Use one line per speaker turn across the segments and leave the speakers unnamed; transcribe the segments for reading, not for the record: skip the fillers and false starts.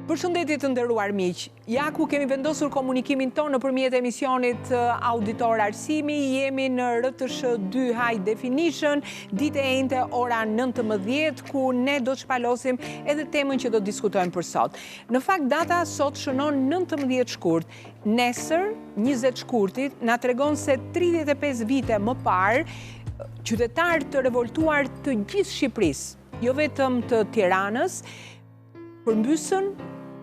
Përshëndetje të nderuar miq. Ja ku kemi vendosur komunikimin tonë nëpërmjet emisionit Auditor Arsimi, jemi në RTS 2 High Definition, ditë e njëjtë ora 19, ku ne do të shpalosim edhe temën që do të diskutojmë për sot. Në fakt data sot shënon 19 shkurt. Nesër, 20 shkurtit, na tregon se 35 vite më parë, qytetarë të revoltuar të gjithë Shqipërisë, jo vetëm të Tiranës, përmbysën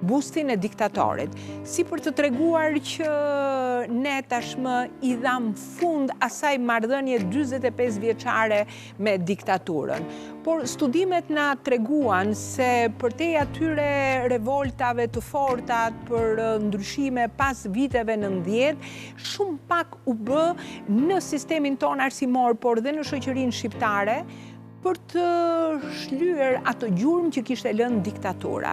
bustin e diktatorit, si për të treguar që ne tashmë i dham fund asaj marrëdhënie 45 vjeçare me diktaturën. Por studimet na treguan se përtej atyre revoltave të forta për ndryshime pas viteve 90, shumë pak u bë në sistemin ton arsimor, por dhe në shoqërinë shqiptare, për të shlyer atë gjurmë që kishte lënë diktatura.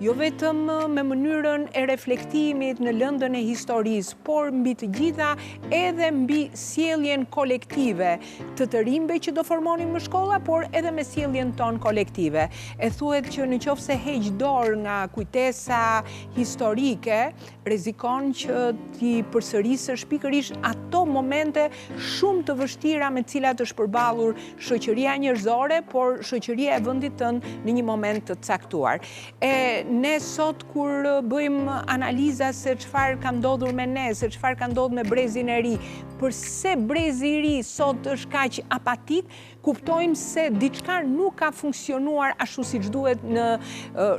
Jo vetëm me mënyrën e reflektimit në lëndën e historisë, por mbi të gjitha edhe mbi sjelljen kolektive të rinjve që do formonin më shkolla, por edhe me sjelljen tonë kolektive. E thuhet që nëse heq dorë nga kujtesa historike, rrezikon që ti përsërisësh pikërisht ato momente shumë të vështira me të cilat është përballur shoqëria njerëzore, por shoqëria e vendit tënd në një moment të caktuar. E ne sot kur bëjmë analiza se çfarë ka ndodhur me ne, se çfarë ka ndodhur me brezin e ri, përse brezi i ri sot është kaq apatik, kuptojmë se diçka nuk ka funksionuar ashtu siç duhet në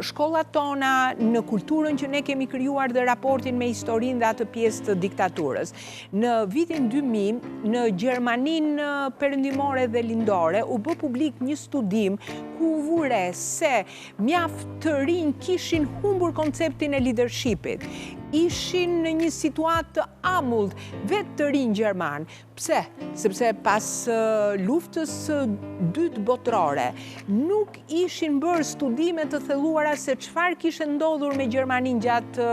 shkollat tona, në kulturën që ne kemi krijuar dhe raportin me historinë dhe atë pjesë të diktaturës. Në vitin 2000, në Gjermaninë perëndimore dhe lindore, u bë publik një studim ku u vure se mjaft të rinj kishin humbur konceptin e leadershipit. Ishin në një situatë të amullt vetë të rinj gjerman. Pse? Sepse pas luftës së dytë botërore nuk ishin bërë studime të thelluara se çfarë kishte ndodhur me Gjermaninë gjatë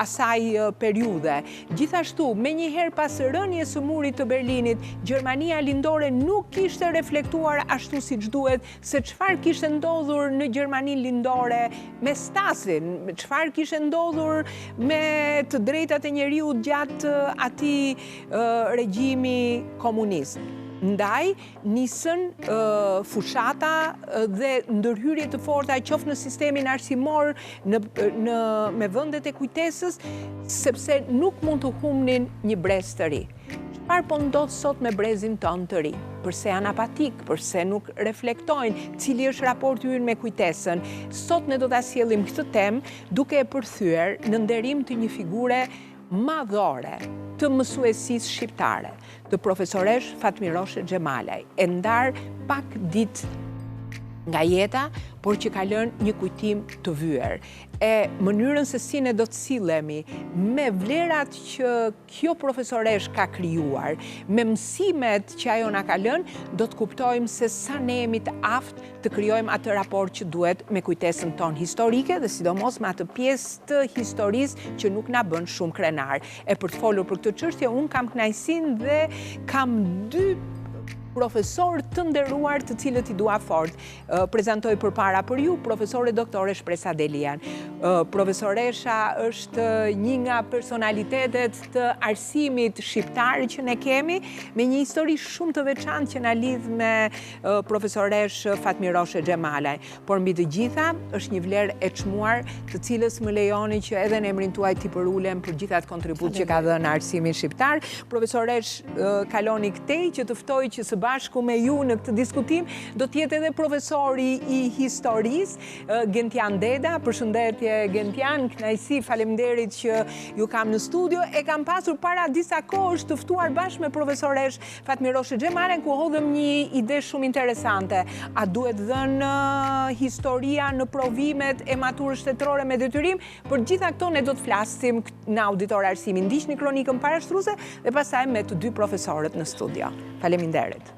asaj periudhe. Gjithashtu, menjëherë pas rënies së murit të Berlinit, Gjermania lindore nuk kishte reflektuar ashtu siç duhet se çfarë kishte ndodhur në Gjermaninë lindore me Stasin, çfarë kishte ndodhur me të drejtat e njeriut gjatë atij regjimi komunist. Ndaj, nisën fushata dhe ndërhyrje të forta qoftë në sistemin arsimor, me vendet e kujtesës, sepse nuk mund të humnin një brez të ri. Çfarë po ndodh sot me brezin ton të ri? Përse janë apatik, përse nuk reflektojnë, cili është raporti ynë me kujtesën. Sot ne do ta sjellim këtë temë duke e përthyer në nderim të një figure madhore të mësuesisë shqiptare, të profesoresh Fatmiroshe Xhemalaj, e ndar pak ditë nga jeta, por që ka lënë një kujtim të vyer. E mënyrën se si ne do të sillemi me vlerat që kjo profesoresh ka krijuar, me mësimet që ajo na ka lënë, do të kuptojmë se sa ne jemi të aftë të krijojmë atë raport që duhet me kujtesën tonë historike dhe sidomos me atë pjesë të historisë që nuk na bën shumë krenar. E për të folur për këtë çështje, unë kam kënaqësinë dhe kam dy profesor të nderuar të cilët i dua fort. Prezantoj përpara për ju profesore doktore Shpresa Delian. Profesoresha është një nga personalitetet të arsimit shqiptar që ne kemi, me një histori shumë të veçantë që na lidh me profesoresh Fatmiroshe Xhemalaj. Por mbi të gjitha është një vlerë e çmuar, të cilës më lejoni që edhe në emrin tuaj t'i përulem për gjithë atë kontribut që ka dhënë arsimin shqiptar. Profesoresh kaloni këtej që të ftoj që së bashku me ju në këtë diskutim do t'jetë edhe profesori i historisë, Gentian Deda. Përshëndetje Gentian, kënaqësi, faleminderit që ju kam në studio. E kam pasur para disa kohësh të ftuar bashkë me profesoresh Fatmiroshe Xhemalaj, ku hodhëm një ide shumë interesante. A duhet dhënë historia në provimet e maturës shtetërore me detyrim? Për gjitha këto ne do të flasim në Auditor Arsimi. Ndiqni kronikën parashtruese dhe pastaj me të dy profesorët në studio. Faleminderit.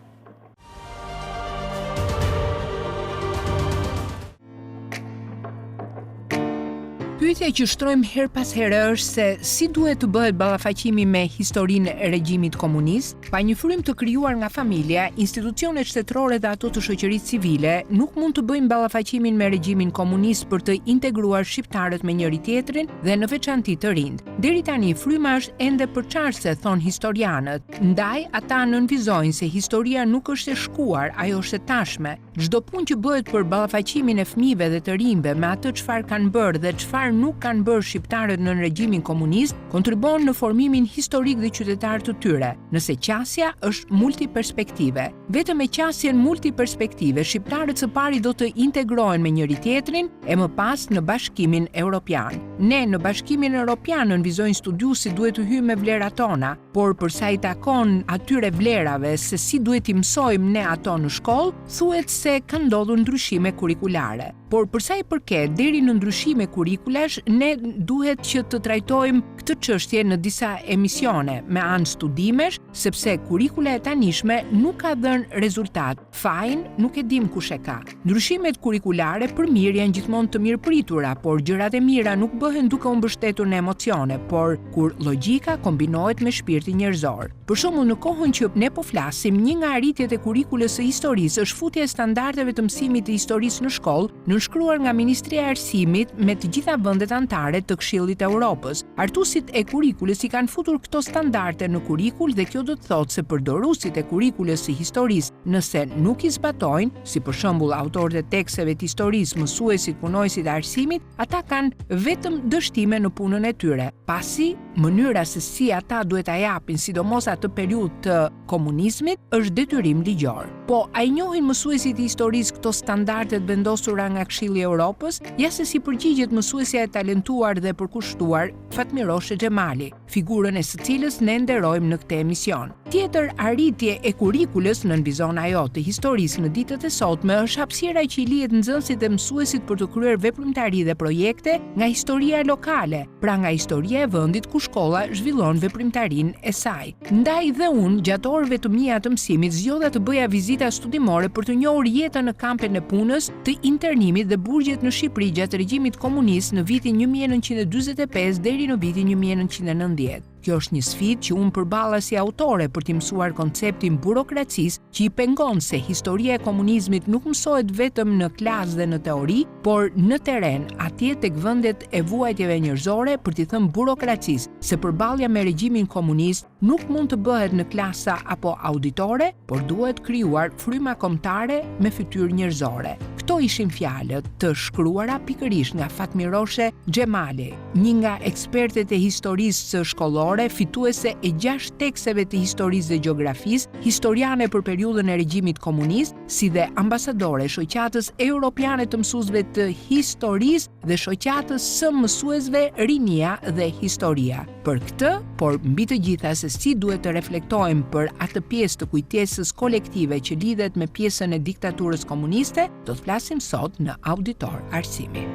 Pyetja që shtrojmë her pas here është se si duhet të bëhet ballafaqimi me historinë e regjimit komunist. Pa një frymë të krijuar nga familja, institucionet shtetërore dhe ato të shoqërisë civile nuk mund të bëjnë ballafaqimin me regjimin komunist për të integruar shqiptarët me njëri tjetrin dhe në veçanti të rinj. Deri tani fryma është ende përçarse, thon historianët. Ndaj ata nënvizojnë se historia nuk është e shkuar, ajo është e tashme. Çdo punë që bëhet për ballafaqimin e fëmijëve dhe të rinjve me atë çfarë kanë bërë dhe çfarë nuk kanë bërë shqiptarët në regjimin komunist, kontribon në formimin historik dhe qytetar të tyre, nëse qasja është multiperspektive. Vetëm me qasjen multiperspektive, shqiptarët së pari do të integrohen me njëri tjetrin e më pas në Bashkimin Evropian. Ne në Bashkimin Evropian nënvizojnë studiuesit duhet të hyjmë me vlerat tona, por për sa i takon atyre vlerave se si duhet i mësojmë ne ato në shkollë, thuhet se ka ndodhur ndryshime kurikulare. Por për sa i përket deri në ndryshime kurikulash, ne duhet që të trajtojmë këtë çështje në disa emisione me anë studimesh, sepse kurikula e tanishme nuk ka dhënë rezultat. Fajin nuk e dim kush e ka. Ndryshimet kurikulare për mirë janë gjithmonë të mirëpritura, por gjërat e mira nuk bëhen duke u mbështetur në emocione, por kur logjika kombinohet me shpirtin njerëzor. Për shembull, në kohën që ne po flasim, një nga arritjet e kurikulës së historisë është futja e standardeve të mësimit të historisë në shkollë, nënshkruar nga Ministria e Arsimit me të gjitha vendet anëtare të Këshillit të Evropës. Artuesit e kurikulës i kanë futur këto standarde në kurikul dhe kjo do të thotë se përdoruesit e kurikulës së historisë, nëse nuk i zbatojnë, si për shembull autorët e teksteve të historisë, mësuesit, punojësit e arsimit, ata kanë vetëm dështime në punën e tyre. Pasi mënyra se si ata duhet ta japin, sidomos atë periudhë të komunizmit, është detyrim ligjor. Po a i njohin mësuesit e historisë këto standarde të vendosura nga Këshilli i Evropës? Ja se si përgjigjet mësuesja e talentuar dhe përkushtuar Fatmiroshe Xhemali, figurën e së cilës ne nderojmë në këtë emision. Tjetër arritje e kurikulës nënvizon ajo të historisë në ditët e sotme është hapësira që i lihet nxënësit dhe mësuesit për të kryer veprimtari dhe projekte nga historia lokale, pra nga historia e vendit ku shkolla zhvillon veprimtarinë e saj. Ndaj dhe unë gjatë orëve të mia të mësimit zgjodha të bëja vizita studimore për të njohur jetën në kampen e punës, të internimit dhe burgjet në Shqipëri gjatë regjimit komunist në vitin 1945 deri në vitin 1990. Kjo është një sfidë që unë përballa si autore për t'i mësuar konceptin burokracisë që i pengon se historia e komunizmit nuk mësohet vetëm në klasë dhe në teori, por në terren, atje tek vendet e vuajtjeve njerëzore për t'i thënë burokracisë se përballja me regjimin komunist nuk mund të bëhet në klasa apo auditore, por duhet krijuar fryma kombëtare me fytyrë njerëzore. Këto ishin fjalët të shkruara pikërisht nga Fatmiroshe Xhemali, një nga ekspertet e historisë shkollore, fituese e 6 teksteve të historisë dhe gjeografisë, historiane për periudhën e regjimit komunist, si dhe ambasadore e shoqatës europiane të mësuesve të historisë dhe shoqatës së mësuesve Rinia dhe Historia. Për këtë, por mbi të gjitha se si duhet të reflektojmë për atë pjesë të kujtesës kolektive që lidhet me pjesën e diktaturës komuniste, do të flasim sot në Auditor Arsimi.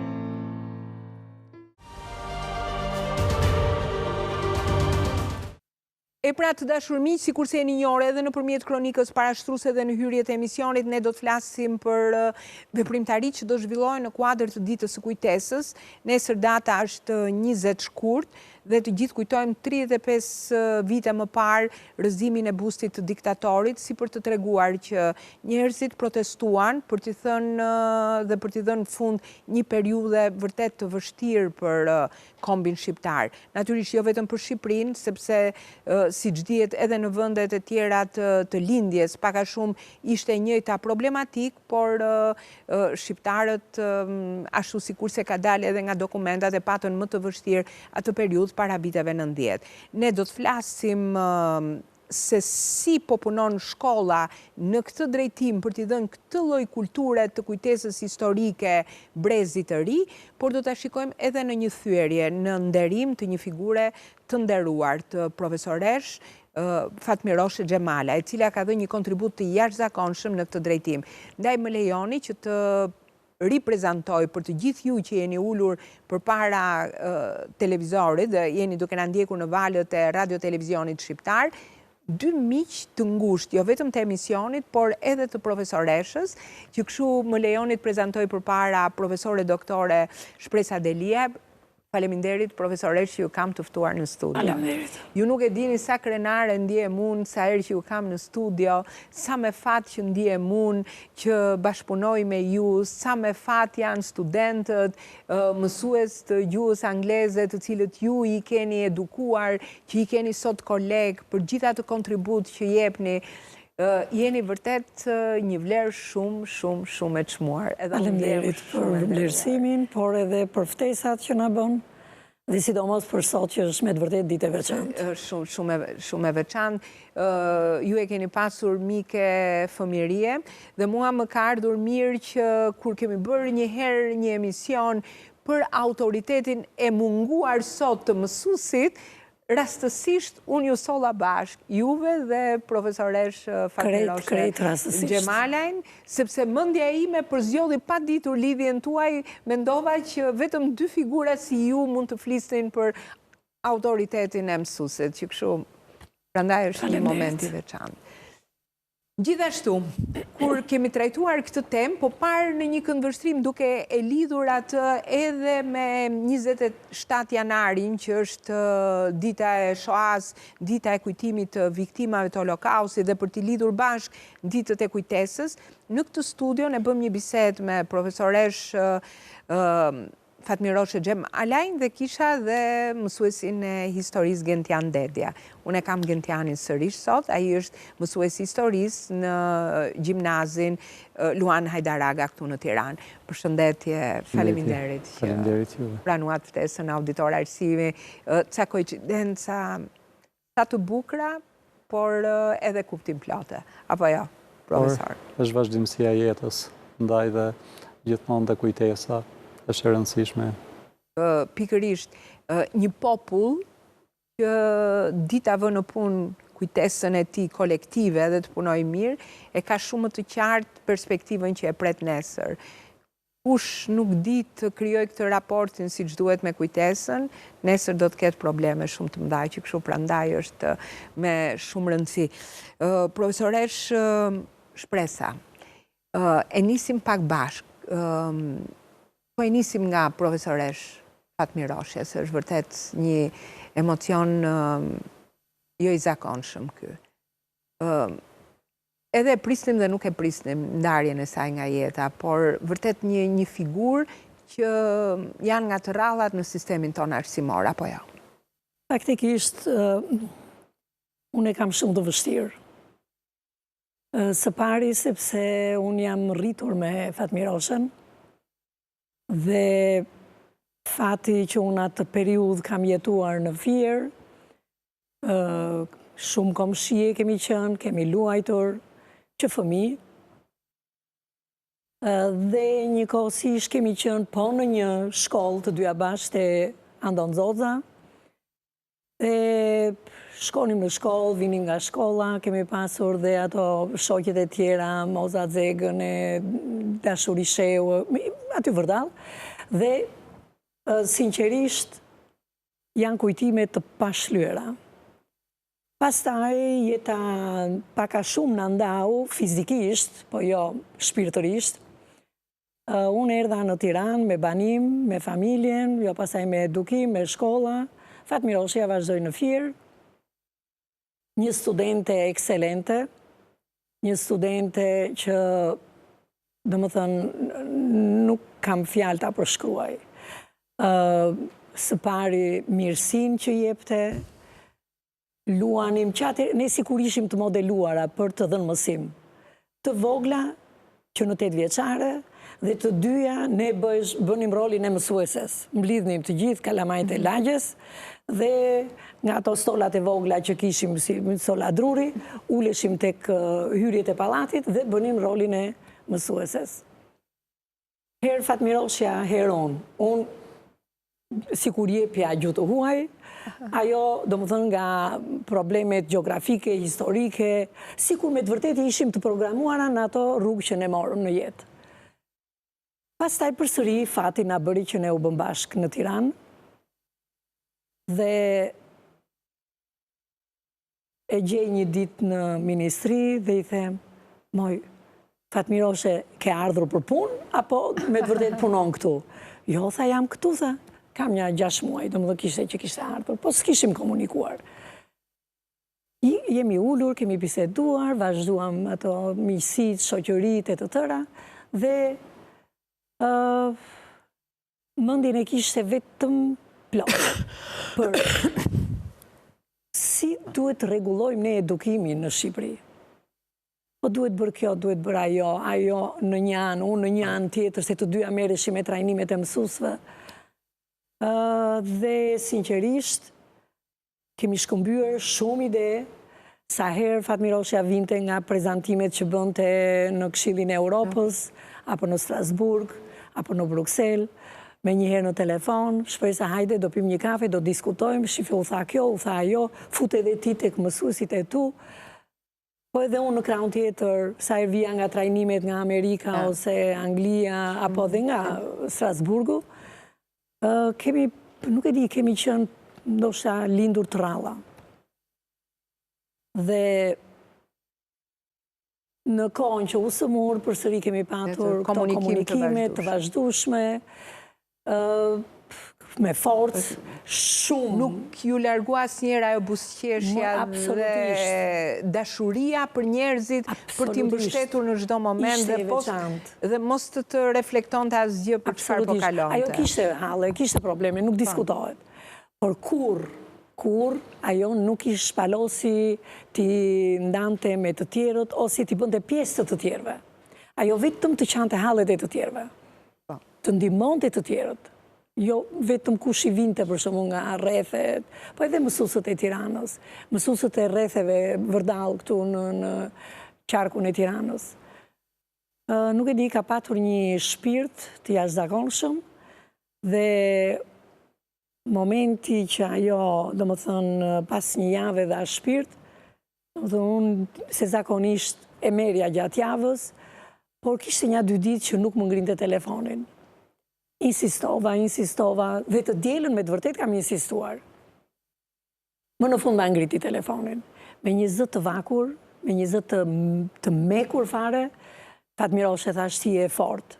E pra të dashur miq, sikur se e njohur edhe nëpërmjet kronikës parashtruese dhe në hyrjet e emisionit, ne do të flasim për veprimtaritë që do zhvillohen në kuadër të ditës së kujtesës. Nesër data është 20 shkurt dhe të gjithë kujtojmë 35 vite më parë rrëzimin e bustit të diktatorit, si për të treguar që njerëzit protestuan për t'i thënë dhe për t'i dhënë fund një periudhe vërtet të vështirë për kombin shqiptar. Natyrisht jo vetëm për Shqipërinë, sepse siç dihet edhe në vendet e tjera të lindjes, pak a shumë ishte e njëjta problematik, por shqiptarët ashtu sikur se ka dalë edhe nga dokumentat e patën më të vështirë atë periudhë para viteve 90. Ne do të flasim se si po punon shkolla në këtë drejtim për t'i dhënë këtë lloj kulture të kujtesës historike brezit të ri, por do ta shikojmë edhe në një thyerje, në nderim të një figure të nderuar, të profesoresh Fatmiroshe Xhemala, e cila ka dhënë një kontribut të jashtëzakonshëm në këtë drejtim. Ndaj më lejoni që të riprezentoj për të gjithë ju që jeni ulur përpara televizorit dhe jeni duke na ndjekur në valët e radio-televizionit shqiptar, dy miq të ngushtë, jo vetëm të emisionit, por edhe të profesoreshës, që kështu më lejoni të prezantoj përpara profesore doktore Shpresa Delia, Faleminderit, profesoresh, që ju kam të ftuar në studio.
Faleminderit.
Ju nuk e dini sa krenare ndjehem unë, sa herë që ju kam në studio, sa me fat që ndjehem unë që bashkëpunoj me ju, sa me fat janë studentët, mësues të gjuhës angleze, të cilët ju i keni edukuar, që i keni sot koleg, për gjitha të kontribut që jepni. Jeni vërtet një vlerë shumë e çmuar.
Faleminderit për vlerësimin, por edhe për ftesat që na bën, dhe sidomos për sot që është me të vërtet ditë e veçantë.
Shumë e veçantë. Ju e keni pasur mike fëmijërie dhe mua më ka ardhur mirë që kur kemi bërë një herë një emision për autoritetin e munguar sot të mësuesit, rastësisht unë ju solla bashk, juve dhe profesoresh Fatmiroshe Xhemalajn, sepse mendja ime përzgjodhi pa ditur lidhjen tuaj, mendova që vetëm dy figura si ju mund të flisnin për autoritetin e mësuesit, që kështu prandaj është një moment i veçantë. Gjithashtu, kur kemi trajtuar këtë temë, po parë në një këndvështrim duke e lidhur atë edhe me 27 janarin, që është dita e Shoas, dita e kujtimit të viktimave të Holokaustit dhe për t'i lidhur bashk ditët e kujtesës, në këtë studio ne bëm një bisedë me profesoresh Fatmiroshe Xhemalajn dhe kisha dhe mësuesin e historisë Gentian Dedja. Unë e kam Gentianin sërish sot, ai është mësues historisë në gjimnazin Luan Hajdaraga këtu në Tiranë. Përshëndetje, faleminderit që pranuat ftesën auditor arsimi, ca koincidenca sa të bukura, por edhe kuptim plotë. Apo jo, profesor?
Është vazhdimësia e jetës, ndaj dhe gjithmonë dhe kujtesa është e rëndësishme.
Pikërisht, një popull që dita vë në punë kujtesën e tij kolektive dhe të punoj mirë, e ka shumë të qartë perspektivën që e pret nesër. Kush nuk di të krijoj këtë raportin siç duhet me kujtesën, nesër do të ketë probleme shumë të mëdha, që kështu prandaj është me shumë rëndësi. Profesoresh Shpresa, e nisim pak bashk. Po e nisim nga profesoresh Fatmiroshe, se është vërtet një emocion jo i zakonshëm ky. Edhe prisnim dhe nuk e prisnim ndarjen e saj nga jeta, por vërtet një figurë që janë nga të rrallat në sistemin ton arsimor, apo jo?
Faktikisht, unë e kam shumë të vështirë. Së pari sepse unë jam rritur me Fatmiroshen, dhe fati që unë atë periudhë kam jetuar në Fier, shumë komshie kemi qenë, kemi luajtur që fëmijë, dhe njëkohësisht kemi qenë po në një shkollë të dyja bashkë të Andon Zoza, dhe shkonim në shkollë, vinim nga shkolla, kemi pasur dhe ato shoqet e tjera, Moza Zegën e Dashuri Sheu, aty vërdall, dhe sinqerisht janë kujtime të pashlyera. Pastaj jeta paka shumë në ndau fizikisht, po jo shpirtërisht. Unë erdha në Tiranë me banim, me familjen, jo pastaj me edukim, me shkolla. Fatmiroshe vazhdoi në Fier, një studente ekselente, një studente që, domethënë, nuk kam fjalë ta përshkruaj. Së pari mirësinë që jepte, luanim qatë, ne sikur ishim të modeluara për të dhënë mësim. Të vogla që në 8 vjeçare dhe të dyja ne bënim rolin e mësueses. Mblidhnim të gjithë kalamajt e lagjes dhe nga ato stolat e vogla që kishim si stola druri, uleshim tek hyrjet e pallatit dhe bënim rolin e mësueses. Herë Fatmirosha, herë unë sikur jepja gjuhë të huaj, ajo do më thënë nga problemet geografike, historike, sikur me të vërtetë ishim të programuara në ato rrugë që ne morëm në jetë. Pastaj përsëri fati na bëri që ne u bëm bashkë në Tiranë dhe e gjej një ditë në ministri dhe i them, moj, Fatmiroshe, ke ardhur për punë, apo me të vërtetë punon këtu? Jo, tha, jam këtu, tha. kam një 6 muaj, do më dhe kishte që kishte ardhur, po s'kishim komunikuar. Jemi ullur, kemi biseduar, vazhduam ato miqësit, shoqërit e të tëra, dhe mendjen e kishte vetëm plot. Për si duhet të rregullojmë ne edukimin në Shqipëri. Po duhet bërë kjo, duhet bërë ajo në një anë, unë në një anë tjetër, se të dyja merreshim me trajnimet e mësuesve. Dhe sinqerisht, kemi shkëmbyer shumë ide, sa herë Fatmirosha vinte nga prezantimet që bënte në Këshillin e Europës, apo në Strasburg, apo në Bruxelles, me njëherë në telefon, shprej sa hajde, do pim një kafe, do diskutojmë, shife u tha kjo, u tha ajo, fute dhe ti tek mësuesit e tu, po edhe unë në krahun tjetër, sa e vija nga trajnimet nga Amerika, ose Anglia, apo dhe nga Strasburgu, kemi, nuk e di, kemi qenë ndoshta lindur të ralla. Dhe në kohën që u sëmur, përsëri kemi patur këto komunikime të vazhdueshme, me forcë, shumë.
Nuk ju largu asnjëherë ajo buzëqeshja dhe dashuria për njerëzit, për t'i mbështetur në çdo moment dhe mos të reflektonte asgjë për çfarë po kalonte.
Ajo kishte halle, kishte probleme, nuk diskutohet. Por kur ajo nuk i shpalosi t'i ndante me të tjerët ose t'i bënte pjesë të tjerëve. Ajo vetëm të qante hallet e të tjerëve. Të ndihmonte të tjerët. Jo vetëm kush i vinte për shembull nga rrethet, po edhe mësuesët e Tiranës, mësuesët e rretheve vërdall këtu në qarkun e Tiranës. Nuk e di, ka patur një shpirt të jashtëzakonshëm dhe momenti që ajo, domethënë pas një jave dhe as shpirt, domethënë unë se zakonisht e merja gjatë javës, por kishte një 2 ditë që nuk më ngrinte telefonin. Insistova, dhe të dielën me të vërtet kam insistuar. Më në fund ma ngriti telefonin. Me një zë të vakur, me një zë të mekur fare, Fatmirosha thash ti e fort.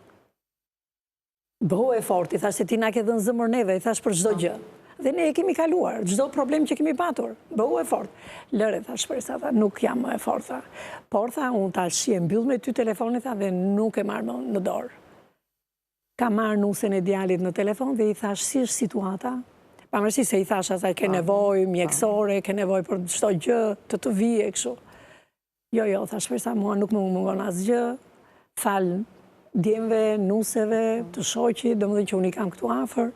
Bëhu e fort, i thash se ti na ke dhënë zemër neve, i thash për çdo gjë. Dhe ne e kemi kaluar, çdo problem që kemi patur. Bëhu e fort. Lëre, thash përsa, tha, nuk jam më e fort, tha. Por, tha, unë tash e mbyll me ty telefonin, tha, dhe nuk e marrë në dorë. Ka marrë nusen e djalit në telefon dhe i thash si është situata. Pavarësi se i thash asaj ke nevojë mjekësore, ke nevojë për çdo gjë të vijë kështu. Jo, thash përsa mua nuk më mungon asgjë. Fal djemve, nuseve, të shoqit, domethënë që unë i kam këtu afër.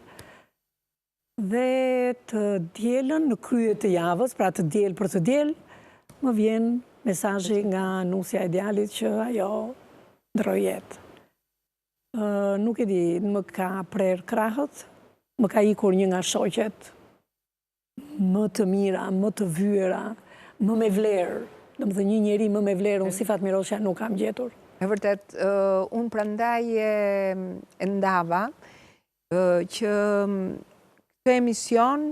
Dhe të dielën në krye të javës, pra të diel për të diel, më vjen mesazhi nga nusja e djalit që ajo ndroi jetë. Nuk e di, më ka prerë krahët, më ka ikur një nga shoqet më të mira, më të vyera, më me vlerë. Domethënë një njeri më me vlerë, unë si Fatmirosha nuk kam gjetur.
E vërtet, unë prandaj e ndava që këtë emision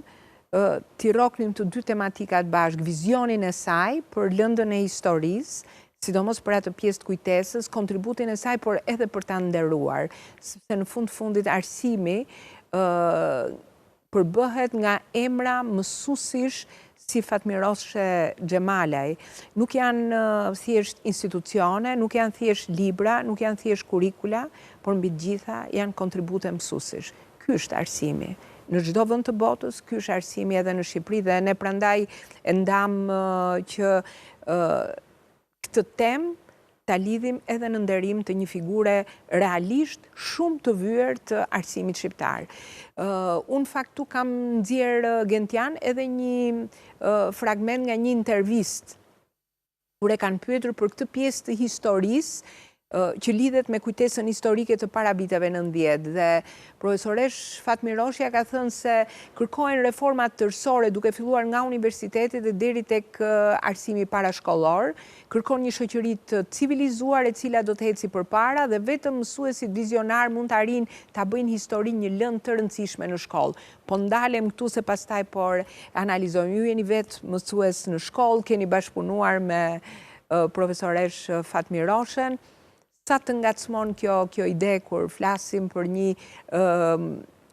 t'i roknim të 2 tematikat bashkë, vizionin e saj për lëndën e historisë, sidomos për atë pjesë të kujtesës, kontributin e saj, por edhe për ta nderuar, sepse në fundit arsimi përbëhet nga emra mësuesish si Fatmirosha Xhemalaj. Nuk janë thjesht institucione, nuk janë thjesht libra, nuk janë thjesht kurrikula, por mbi të gjitha janë kontribute mësuesish. Ky është arsimi. Në çdo vend të botës, ky është arsimi edhe në Shqipëri dhe ne prandaj e ndam që këtë temë ta lidhim edhe në nderim të një figure realisht shumë të vyer të arsimit shqiptar. Unë faktu kam nxjerr Gentian edhe një fragment nga një intervistë kur e kanë pyetur për këtë pjesë të historisë që lidhet me kujtesën historike të parabiteve 90 dhe profesoresh Fatmirosha ka thënë se kërkojnë reforma tërësore duke filluar nga universiteti dhe deri tek arsimi parashkollor, kërkon një shoqëri të civilizuar e cila do të eci përpara dhe vetëm mësuesit vizionar mund të arrijnë ta bëjnë historinë një lëndë të rëndësishme në shkollë. Po ndalem këtu se pastaj por analizojmë. Ju jeni vetë mësues në shkollë, keni bashkëpunuar me profesoresh Fatmiroshen. Sa të ngacmon kjo ide kur flasim për një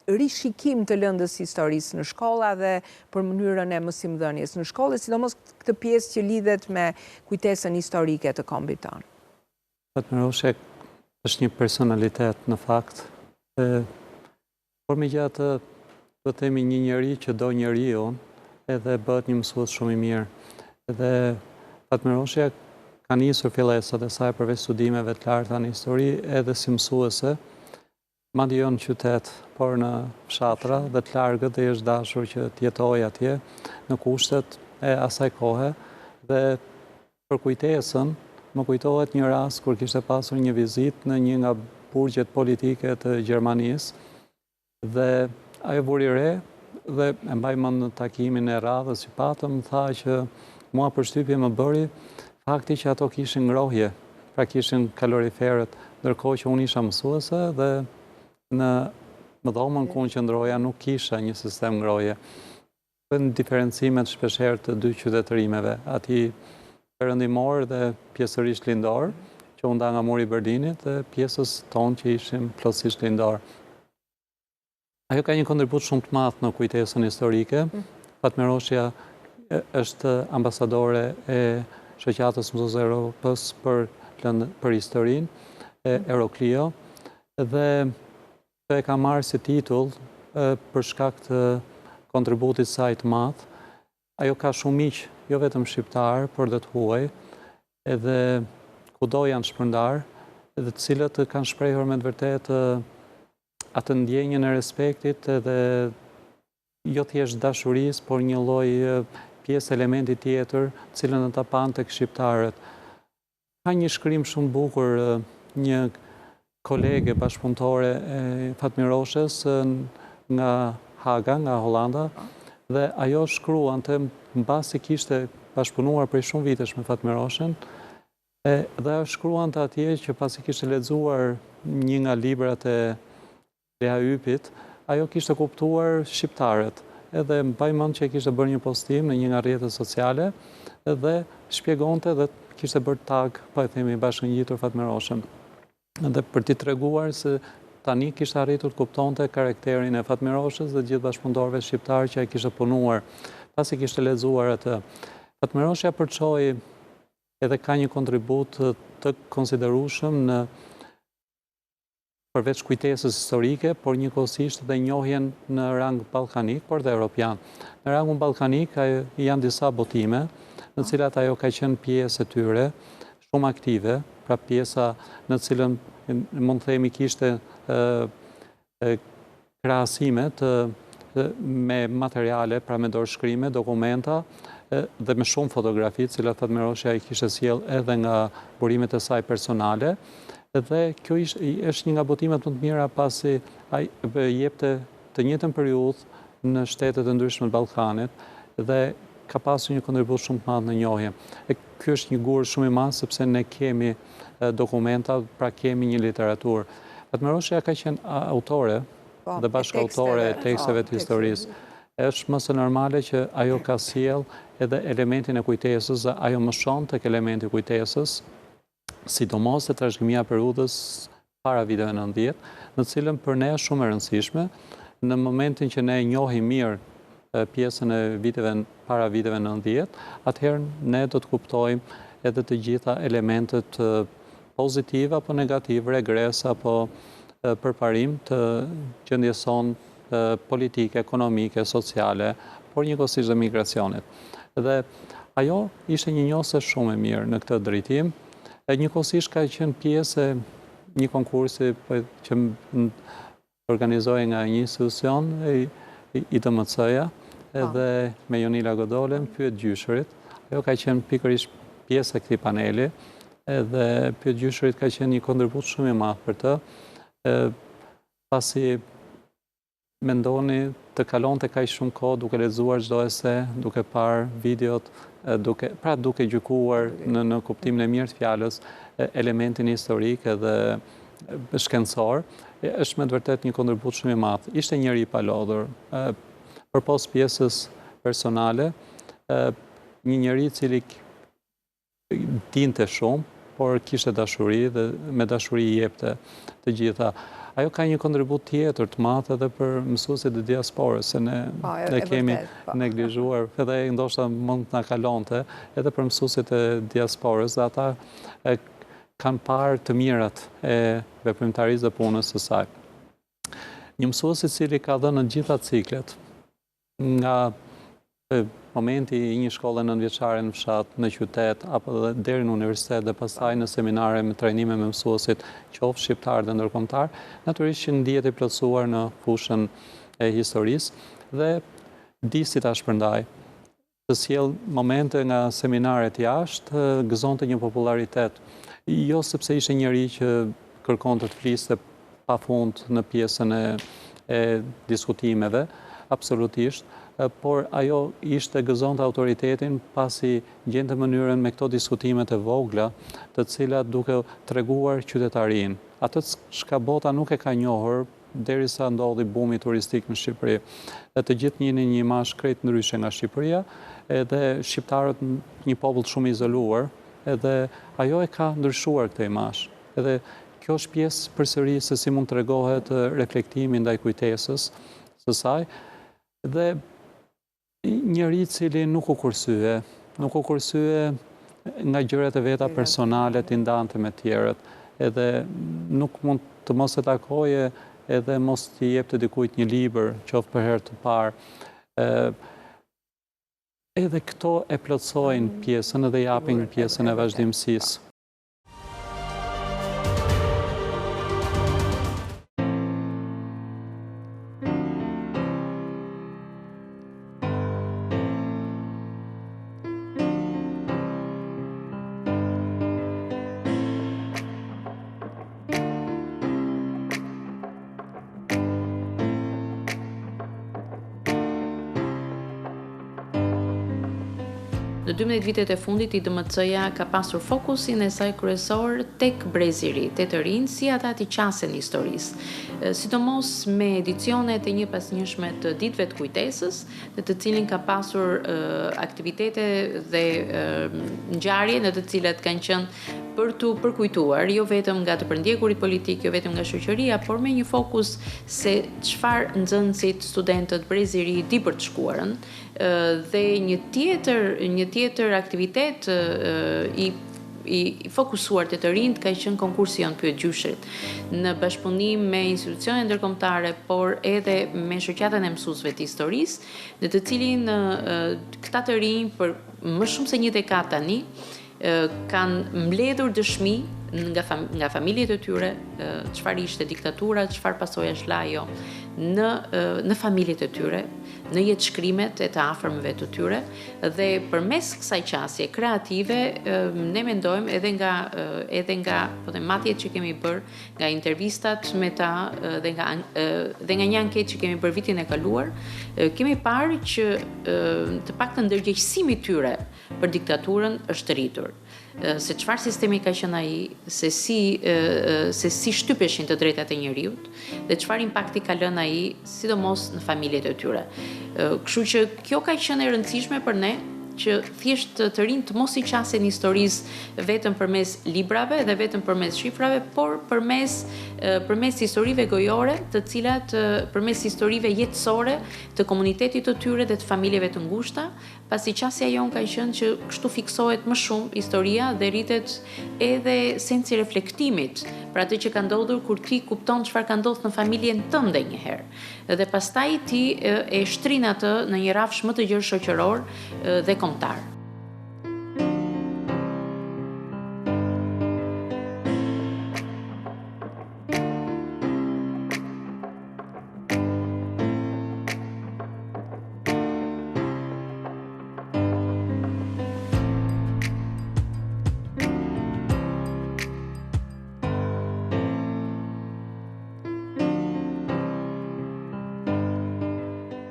rishikim të lëndës historisë në shkolla dhe për mënyrën e mësimdhënies në shkollë, sidomos këtë pjesë që lidhet me kujtesën historike të kombit tonë?
Fatmir Hoxha është një personalitet në fakt, por megjithatë do të themi një njeri që do njeriu edhe bëhet një mësues shumë i mirë. Edhe Fatmir Hoxha ka nisur fillesat e saj përveç studimeve të larta në histori edhe si mësuese, madje jo në qytet, por në fshatra dhe të largët, dhe është dashur që të jetojë atje në kushtet e asaj kohe. Dhe për kujtesën, më kujtohet një rast kur kishte pasur një vizitë në një nga burgjet politike të Gjermanisë, dhe ajo vuri re dhe e mbaj mend në takimin e radhës që patëm, tha që mua përshtypje më bëri fakti që ato kishin ngrohje, pra kishin kaloriferët, ndërkohë që unë isha mësuese dhe në dhomën ku unë qëndroja nuk kisha një sistem ngrohje. Në diferencimet shpeshherë të dy qytetërimeve, ati perëndimor dhe pjesërisht lindor, që unë da nga muri Berdinit, dhe pjesës tonë që ishim plotësisht lindor. Ajo ka një kontribut shumë të madh në kujtesën historike. Fatmir Hoxha është ambasadore e Shoqatës Mësuesve të Evropës për historinë, Euroclio, dhe e ka marrë si titull për shkak të kontributit saj të madh. Ajo ka shumë miq, jo vetëm shqiptar, por dhe të huaj, edhe kudo janë shpërndar, edhe të cilët kanë shprehur me të vërtetë atë ndjenjën e respektit edhe jo thjesht dashurisë, por një lloj pjesë elementi tjetër, cilën e ta pan tek shqiptarët. Ka një shkrim shumë bukur një kolege bashkëpunëtore e Fatmir Hoxhës nga Haga, nga Hollanda, dhe ajo shkruante mbasi kishte bashkëpunuar prej shumë vitesh me Fatmir Hoxhën, dhe ajo shkruante atje që pasi kishte lexuar një nga librat e Lea Ypit, ajo kishte kuptuar shqiptarët. Edhe mbaj mend që kishte bërë një postim në një nga rrjetet sociale dhe shpjegonte dhe kishte bërë tag, po e themi, bashkëngjitur Fatmir Hoxhën. Dhe për t'i treguar se tani kishte arritur të kuptonte karakterin e Fatmir Hoxhës dhe gjithë bashkëpunëtorëve shqiptarë që ai kishte punuar pasi kishte lexuar atë. Fatmir Hoxha përçoi edhe ka një kontribut të konsiderueshëm në përveç kujtesës historike, por njëkohësisht dhe njohjen në rang ballkanik, por dhe europian. Në rangun ballkanik janë disa botime, në cilat ajo ka qenë pjesë e tyre, shumë aktive, pra pjesa në cilën mund të themi kishte krahasimet me materiale, pra me dorëshkrime, dokumenta dhe me shumë fotografi, cilat Fatmir Hoxha i kishte sjell edhe nga burimet e saj personale. Dhe kjo është një nga botimet më të mira pasi ai jepte të njëjtën periudhë në shtetet e ndryshme të Ballkanit dhe ka pasur një kontribut shumë të madh në njohje. Ky është një gur shumë i madh sepse ne kemi dokumenta, pra kemi një literaturë. Fatmir Hoxha ka qenë autore dhe bashkëautore e teksteve të historisë. Është më së normale që ajo ka sjell edhe elementin e kujtesës, ajo më shon tek elementi i kujtesës, sidomos e trashëgimia periudhës para viteve 90, në cilën për ne është shumë e rëndësishme, në momentin që ne njohim mirë pjesën e viteve para viteve 90, atëherë ne do të kuptojmë edhe të gjitha elementet pozitive apo negative, regres apo përparim të gjendjes sonë politike, ekonomike, sociale, por njëkohësisht dhe migracionit. Dhe ajo ishte një njohëse shumë e mirë në këtë drejtim. Njëkohësisht ka qenë pjesë e një konkursi që organizohej nga një institucion, IDMC-ja, edhe me Jonila Godolen, Pyet Gjyshurit. Ajo ka qenë pikërisht pjesë e këtij paneli, edhe Pyet Gjyshurit ka qenë një kontribut shumë i madh për të, pasi mendoni të kalonte kaq shumë kohë duke lexuar çdo ese, duke parë videot, duke gjykuar në kuptimin e mirë të fjalës elementin historik edhe shkencor, është me të vërtet një kontribut shumë i madh. Ishte njëri i palodhur, përpos pjesës personale, një njeri i cili dinte shumë, por kishte dashuri dhe me dashuri i jepte të gjitha. ajo ka një kontribut tjetër të madh edhe për mësuesit e diasporës, se ne kemi neglizhuar, edhe ndoshta mund të na kalonte, edhe për mësuesit e diasporës, dhe ata kanë parë të mirat e veprimtarisë dhe punës së saj. Një mësues i cili ka dhënë në gjitha ciklet, nga momenti i një shkolle nënvjeçare në fshat, në qytet, apo dhe deri në universitet dhe pastaj në seminare me trajnime me mësuesit, qoftë shqiptar dhe ndërkombëtar, natyrisht që ndihet i plotësuar në fushën e historisë dhe di si ta shpërndaj. Të sjell momente nga seminaret jashtë, gëzonte një popularitet, jo sepse ishte njëri që kërkonte të fliste pafund në pjesën e diskutimeve, absolutisht, por ajo ishte gëzonte autoritetin pasi gjente mënyrën me këto diskutimet e vogla, të cilat duke treguar qytetarin. Atë çka bota nuk e ka njohur derisa ndodhi bumi turistik në Shqipëri. Dhe të gjithë njihnin një imazh krejt ndryshe nga Shqipëria, edhe shqiptarët një popull shumë izoluar, edhe ajo e ka ndryshuar këtë imazh. Edhe kjo është pjesë përsëri se si mund të tregohet reflektimi ndaj kujtesës së saj, dhe njëri cili nuk u kursye nga gjërat e veta personale të ndante me tjerët, edhe nuk mund të mos e takoje edhe mos t'i jepte dikujt një libër, qoftë për herë të parë. Edhe këto e plotësojnë pjesën edhe japin pjesën e vazhdimësisë.
Në 12 vitet e fundit, IDMC-ja ka pasur fokusin e saj kryesor tek brezi i ri, te të rinj, si ata të qasen historisë, sidomos me edicionet e një pas njëshme të ditëve të kujtesës, në të cilin ka pasur aktivitete dhe ngjarje në të cilat kanë qenë për të përkujtuar, jo vetëm nga të përndjekurit politik, jo vetëm nga shoqëria, por me një fokus se çfarë nxënësit, studentët, brezi i ri di për të shkuarën, dhe një tjetër aktivitet i fokusuar të rinjt ka qenë konkursi Jon Pyet Gjyshrit, në bashkëpunim me institucione ndërkombëtare, por edhe me shoqatën e mësuesve të historisë, në të cilin këta të rinj për më shumë se një dekadë tani kanë mbledhur dëshmi nga familjet e tyre, çfarë ishte diktatura, çfarë pasojash la ajo në familjet e tyre, në jetë shkrimet e të afërmëve të tyre, dhe përmes kësaj qasje kreative ne mendojmë edhe nga matjet që kemi bërë, nga intervistat me ta dhe nga një anketë që kemi bërë vitin e kaluar, kemi parë që të paktën ndërgjegjësimi i tyre për diktaturën është rritur. Se çfarë sistemi ka qenë ai, se si shtypeshin të drejtat e njerëzit dhe çfarë impakti ka lënë ai sidomos në familjet e tyre. Kështu që kjo ka qenë e rëndësishme për ne, që thjesht të rinj të mos i qasin historisë vetëm përmes librave dhe vetëm përmes shifrave, por përmes historive gojore, të cilat përmes historive jetësore të komunitetit të tyre dhe të familjeve të ngushta, pasi qasja jonë ka qenë që kështu fiksohet më shumë historia dhe rritet edhe sensi reflektimit për atë që ka ndodhur kur ti kupton çfarë ka ndodhur në familjen tënde një herë. Dhe pastaj ti e shtrin atë në një rafsh më të gjerë shoqëror dhe kombëtar.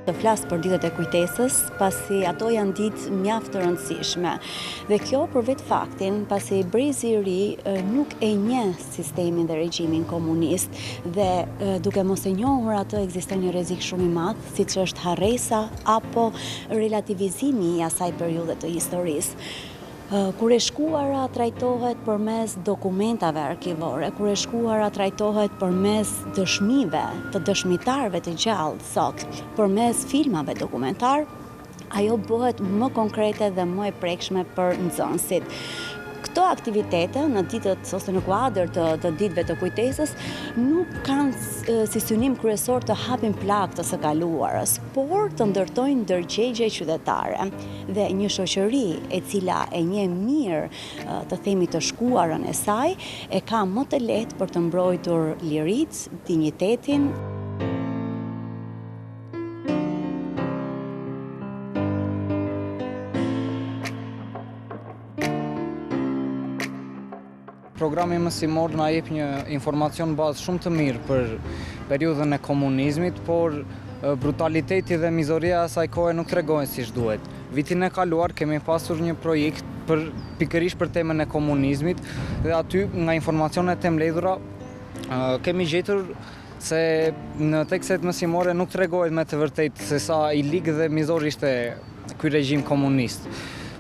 Të flasë për ditët e kujtesës, pasi ato janë ditë mjaft të rëndësishme. Dhe kjo për vetë faktin, pasi brezi i ri nuk e njeh sistemin dhe regjimin komunist, dhe duke mos e njohur atë ekziston një rrezik shumë i madh, siç është harresa apo relativizimi i asaj periudhe të historisë. Kur e shkuara trajtohet përmes dokumentave arkivore, kur e shkuara trajtohet përmes dëshmive të dëshmitarëve të gjallë sot, përmes filmave dokumentar, ajo bëhet më konkrete dhe më e prekshme për nxënësit. Këto aktivitete në ditët ose në kuadër të ditëve të kujtesës nuk kanë si synim kryesor të hapin plak të së kaluarës, por të ndërtojnë ndërgjegje qytetare dhe një shoqëri e cila e njeh mirë të themi të shkuarën e saj e ka më të lehtë për të mbrojtur liritë, dinjitetin.
Programi mësimor na jep një informacion bazë shumë të mirë për periudhën e komunizmit, por brutaliteti dhe mizoria e asaj kohe nuk tregojnë siç duhet. Vitin e kaluar kemi pasur një projekt pikërisht për temën e komunizmit dhe aty nga informacionet e mbledhura kemi gjetur se në tekstet mësimore nuk tregohet me të vërtetë se sa i ligë dhe mizor ishte ky regjim komunist.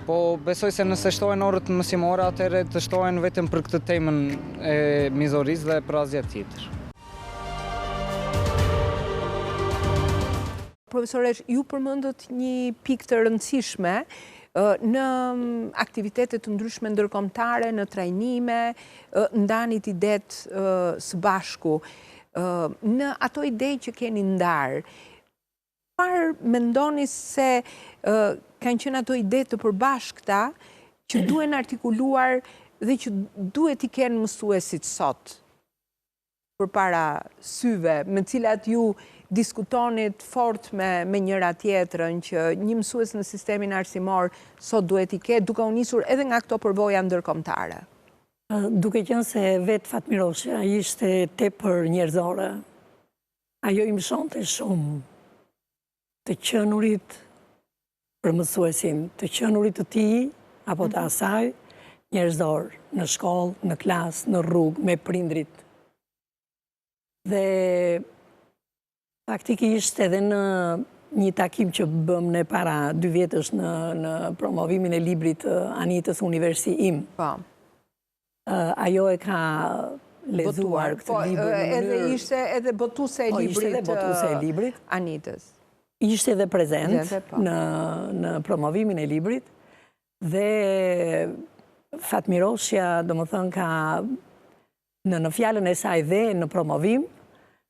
Po besoj se nëse shtohen orët mësimore, atëherë të shtohen vetëm për këtë temën e mizorisë dhe për asgjë tjetër.
Profesoresh, ju përmendët një pikë të rëndësishme në aktivitetet të ndryshme ndërkombëtare, në trajnime, ndanit idetë së bashku. Në ato ide që keni ndarë, çfarë mendoni se kanë qenë ato ide të përbashkëta që duhen artikuluar dhe që duhet i kenë mësuesit sot përpara syve, me cilat ju diskutonit fort me njëra tjetrën që një mësues në sistemin arsimor sot duhet i ketë, duke u nisur edhe nga këto përvoja ndërkombëtare?
Duke qenë se vetë Fatmirosha ishte tepër njerëzore, ajo i mësonte shumë të qenurit për mësuesin, të qenurit të tij apo të asaj njerëzor, në shkollë, në klasë, në rrugë, me prindrit. Dhe faktikisht edhe në një takim që bëm ne para 2 vjetësh në promovimin e librit Anitës Universi im.
Po.
Ajo e ka lezuar këtë libër në mënyrë...
Edhe ishte edhe botuese e librit Anitës.
Ishte edhe prezent në promovimin e librit dhe Fatmirosha, domethënë, ka në fjalën e saj dhe në promovim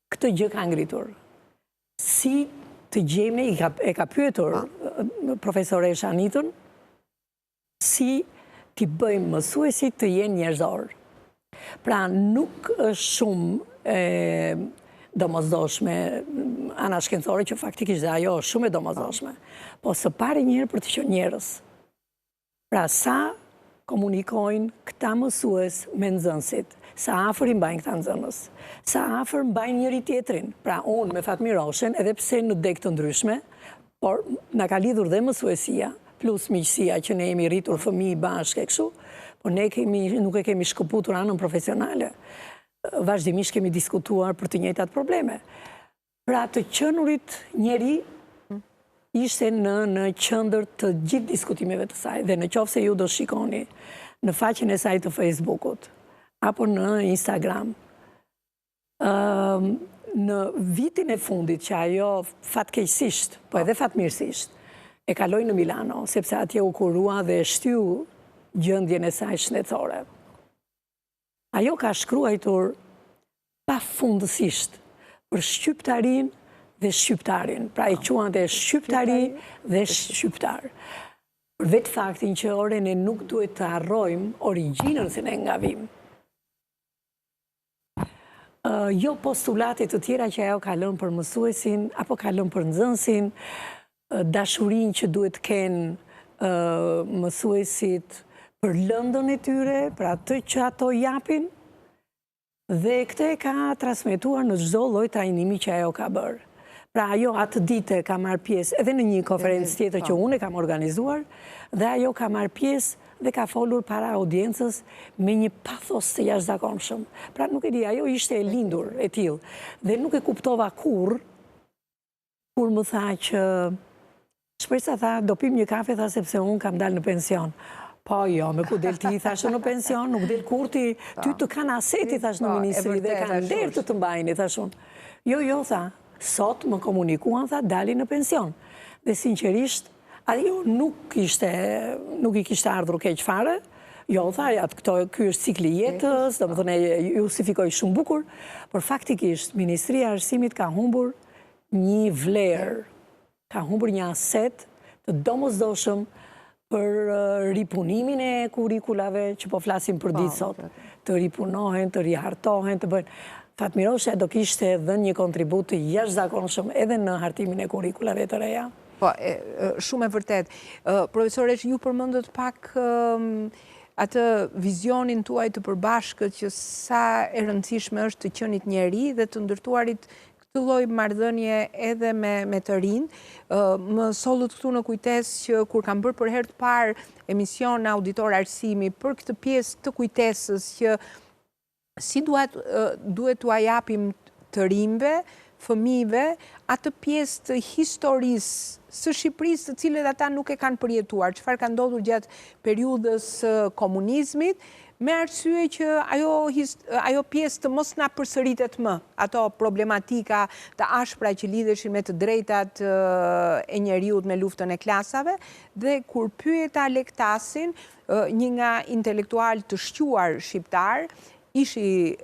këtë gjë ka ngritur. Si të gjejmë, e ka pyetur profesoresha Anitën, si t'i bëjmë mësuesit të jenë njerëzor. Pra nuk është shumë domosdoshme, ana shkencore që faktikisht dhe ajo është shumë e domosdoshme, po së pari njëherë për të qenë njerëz. Pra sa komunikojnë këta mësues me nxënësit, sa afër i mbajnë këta nxënës, sa afër mbajnë njëri tjetrin. Pra unë me Fatmiroshen, edhe pse në deg të ndryshme, por na ka lidhur dhe mësuesia, plus miqësia që ne jemi rritur fëmijë bashkë e kështu, por ne nuk e kemi shkëputur anën profesionale. Vazhdimisht kemi diskutuar për të njëjtat probleme. Pra të qenurit njeri ishte në qendër të gjithë diskutimeve të saj dhe në qoftë se ju do shikoni në faqen e saj të Facebookut apo në Instagram, në vitin e fundit që ajo fatkeqësisht, po edhe fatmirësisht, e kaloi në Milano, sepse atje u kurua dhe shtyu gjendjen e saj shëndetësore. Ajo ka shkruar pafundësisht për shqiptarin dhe shqiptarin. Pra i quante shqiptari dhe shqiptar. Për vetë faktin që ne nuk duhet të harrojmë origjinën se ne nga vim. Jo postulate të tjera që ajo ka lënë për mësuesin, apo ka lënë për nxënësin, dashurinë që duhet kenë mësuesit për lëndën e tyre, për atë që ato japin, dhe këtë e ka transmetuar në çdo lloj trajnimi që ajo ka bërë. Pra ajo atë ditë ka marrë pjesë edhe në një konferencë tjetër që unë e kam organizuar, dhe ajo ka marrë pjesë dhe ka folur para audiencës me një pathos të jashtëzakonshëm. Pra nuk e di, ajo ishte e lindur e tillë, dhe nuk e kuptova kur më tha që shpresa tha, do pim një kafe, tha, sepse unë kam dalë në pension. Po jo, me ku del ti, thashë në pension, nuk del kur ti, ty të kanë aseti, thash në ministri, dhe kanë derë të mbajni, thashun. Jo, tha, sot më komunikuan, tha, dali në pension. Dhe sinqerisht, ajo nuk i kishte ardhur keq fare, jo, tha, ky është cikli jetës, dhe më thëne, justifikoj shumë bukur, por faktikisht, Ministria e Arsimit ka humbur një vlerë, ka humbur një aset të domosdoshëm për ripunimin e kurikulave që po flasim për ditë sot, të ripunohen, të rihartohen, të bëjnë. Fatmirosha do kishte dhe një kontribut të jashtëzakonshëm edhe në hartimin e kurikulave të reja.
Po, shumë e vërtet. Profesoresh, ju përmendët pak atë vizionin tuaj të përbashkët që sa e rëndësishme është të qenit njeri dhe të ndërtuarit këtë lloj marrëdhënie edhe me të rinë. Më sollët këtu në kujtes që kur kam bërë për herë të parë emision auditor arsimi për këtë pjesë të kujtesës që si duhet t'ua japim të rinjve, fëmijëve, atë pjesë të historisë së Shqipërisë të cilët ata nuk e kanë përjetuar, çfarë ka ndodhur gjatë periudhës komunizmit, me arsye që ajo pjesë të mos na përsëritet më, ato problematika të ashpra që lidheshin me të drejtat e njeriut me luftën e klasave, dhe kur pyeta Lektasin, një nga intelektual të shquar shqiptar, ishi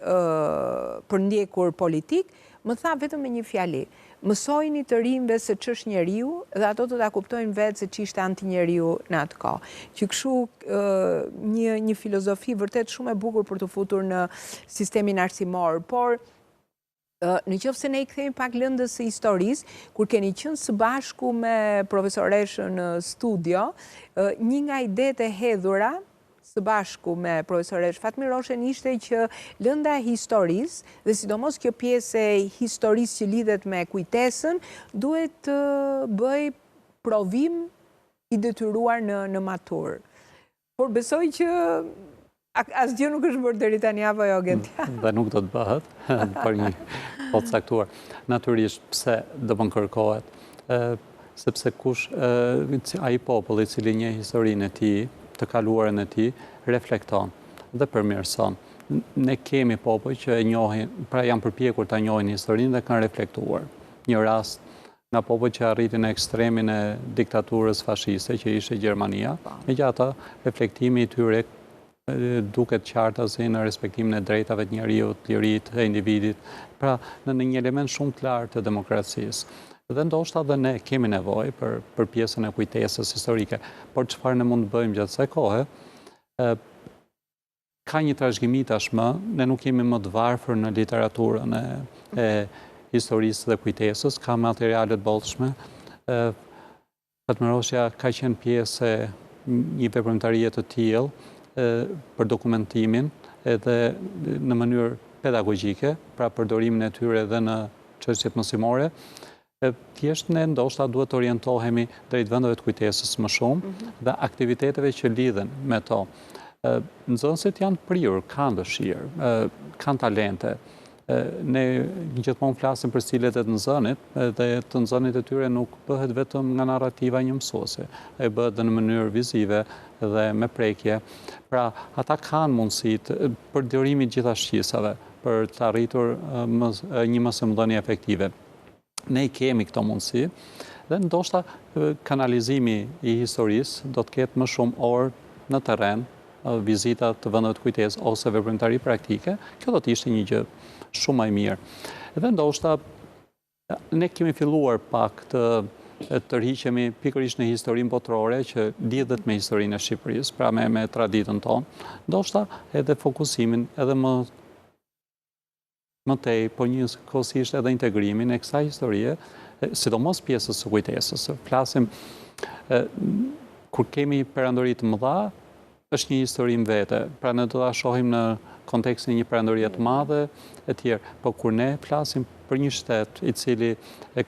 përndjekur politik, më tha vetëm me një fjali: mësojni të rinjve se ç'është njeriu dhe ato të ta kuptojnë vetë se ç'ishte antinjeriu në atë kohë. Që kështu një filozofi vërtet shumë e bukur për të futur në sistemin arsimor, por në qoftë se ne i kthejmë pak lëndës së historisë, kur keni qenë së bashku me profesoreshën në studio, një nga idetë e hedhura së bashku me profesoresh Fatmiroshen ishte që lënda e historisë, dhe sidomos kjo pjesë e historisë që lidhet me kujtesën, duhet të bëj provim i detyruar në matur. Por besoj që asgjë nuk është bërë deri tani, apo jo, Gentja?
Dhe nuk do të bëhet për një kohë të caktuar. Natyrisht, pse do të kërkohet? Sepse ai popull i cili njeh historinë e tij, të kaluarën e tij, reflekton dhe përmirëson. Ne kemi popull që e njohin, pra janë përpjekur ta njohin historinë dhe kanë reflektuar. Një rast nga popull që arriti në ekstremin e diktaturës fashiste që ishte Gjermania, megjithatë reflektimi i tyre duket qartësi në respektimin e drejtave të njeriut, lirisë të individit, pra në një element shumë të lartë të demokracisë. Dhe ndoshta dhe ne kemi nevojë për pjesën e kujtesës historike, por çfarë ne mund të bëjmë gjatë kësaj kohe? Ka një trashëgimi tashmë, ne nuk jemi më të varfër në literaturën e historisë dhe kujtesës, ka materiale të bollshme. Fatmirosha ka qenë pjesë e një veprimtarie të tillë për dokumentimin edhe në mënyrë pedagogjike, pra përdorimin e tyre edhe në çështjet mësimore. Thjesht ne ndoshta duhet të orientohemi drejt vendeve të kujtesës më shumë dhe aktiviteteve që lidhen me to. Nxënësit janë prirur, kanë dëshirë, kanë talente. Ne gjithmonë flasim për stilet e të nxënit, dhe të nxënit e tyre nuk bëhet vetëm nga narrativa një mësuese, ai bëhet dhe në mënyrë vizive dhe me prekje. Pra, ata kanë mundësitë për dërimin e gjitha shqisave për të arritur një mësimdhënie efektive. Ne i kemi këto mundësi dhe ndoshta kanalizimi i historisë do të ketë më shumë orë në terren, vizita të vendeve të kujtesës ose veprimtari praktike. Kjo do të ishte një gjë shumë më e mirë. Dhe ndoshta ne kemi filluar pak të tërhiqemi pikërisht në historinë botërore që lidhet me historinë e Shqipërisë, pra me traditën tonë. Ndoshta edhe fokusimin edhe më tej, por njëkohësisht edhe integrimin e kësaj historie, sidomos pjesës së kujtesës. Flasim, kur kemi perandori të mëdha, është një histori në vete, pra ne do ta shohim në kontekstin e një perandorie të madhe e tjerë, por kur ne flasim për një shtet i cili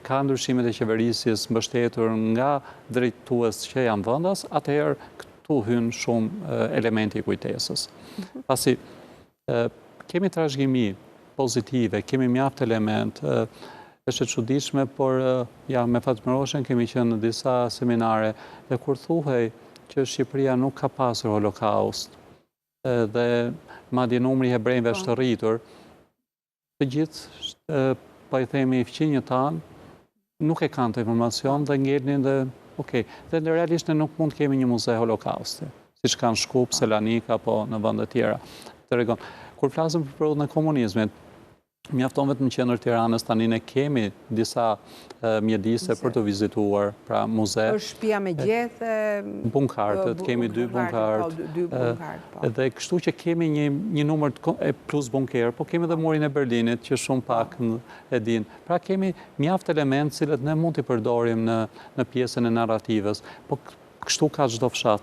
ka ndryshimet e qeverisjes mbështetur nga drejtues që janë vendas, atëherë këtu hyn shumë elementi i kujtesës. Pasi kemi trashëgimi pozitive, kemi mjaft element, është e çuditshme, por me Fatmiroshen kemi qenë në disa seminare dhe kur thuhej që Shqipëria nuk ka pasur holokaust dhe madje numri i hebrejve është rritur, të gjithë, po i themi i fqinjët tanë, nuk e kanë të informacion dhe ngelnin dhe, dhe realisht ne nuk mund të kemi një muze holokausti, si që kanë Shkup, Selanik, apo në vende tjera. Të regon. Kur flasëm për periudhën e komunizmit, mjafton vetëm në qendër Tiranës, tani ne kemi disa mjedise për të vizituar, pra muze.
Është shtëpia me gjethe,
bunkartët, kemi 2 bunkartë. Dhe kështu që kemi një numër plus bunker, po kemi dhe murin e Berlinit, që shumë pak e din. Pra kemi mjaft element cilët ne mund t'i përdorim në pjesën e narrativës, po kështu ka çdo fshat,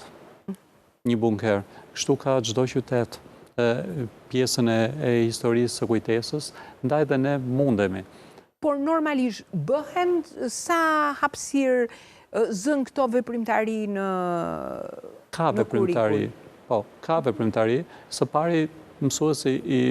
një bunker, kështu ka çdo qytet, pjesën e historisë së kujtesës, ndaj dhe ne mundemi.
Por normalisht bëhen sa hapësirë zën këto veprimtari në
Ka veprimtari, po, ka veprimtari. Së pari, mësuesi i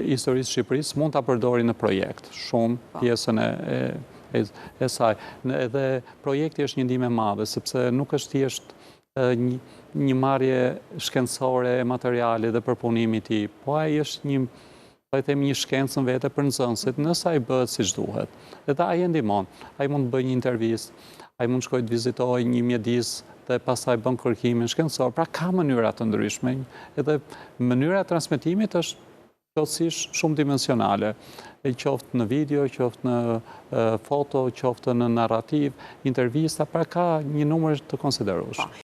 historisë Shqipërisë mund ta përdori në projekt, shumë pjesën e saj. Edhe projekti është një ndihmë e madhe, sepse nuk është thjesht një marrje shkencore e materialit dhe përpunimit i, po ai është një shkencë në vete për nxënësit, nëse ai bëhet siç duhet. Edhe ai e ndihmon. Ai mund të bëjë një intervistë, ai mund shkojë të vizitojë një mjedis dhe pastaj bën kërkimin shkencor. Pra ka mënyra të ndryshme. Edhe mënyra e transmetimit është plotësisht shumë dimensionale. Qoftë në video, qoftë në foto, qoftë në narrativ, intervista, pra ka një numër të konsiderueshëm.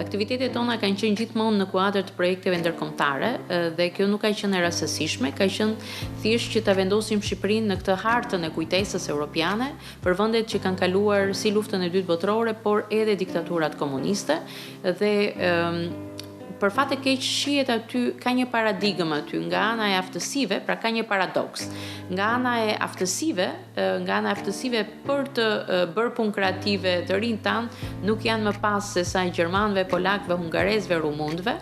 Aktivitetet tona kanë qenë gjithmonë në kuadër të projekteve ndërkombëtare dhe kjo nuk ka qenë e rastësishme, ka qenë thjesht që ta vendosim Shqipërinë në këtë hartën e kujtesës europiane për vendet që kanë kaluar si luftën e dytë botërore, por edhe diktaturat komuniste dhe për fat e keq shihet aty ka një paradigmë aty nga ana e aftësive, pra ka një paradoks. Nga ana e aftësive për të bërë punë kreative të rinj tan nuk janë më pas se sa gjermanëve, polakëve, hungarezëve, rumunëve,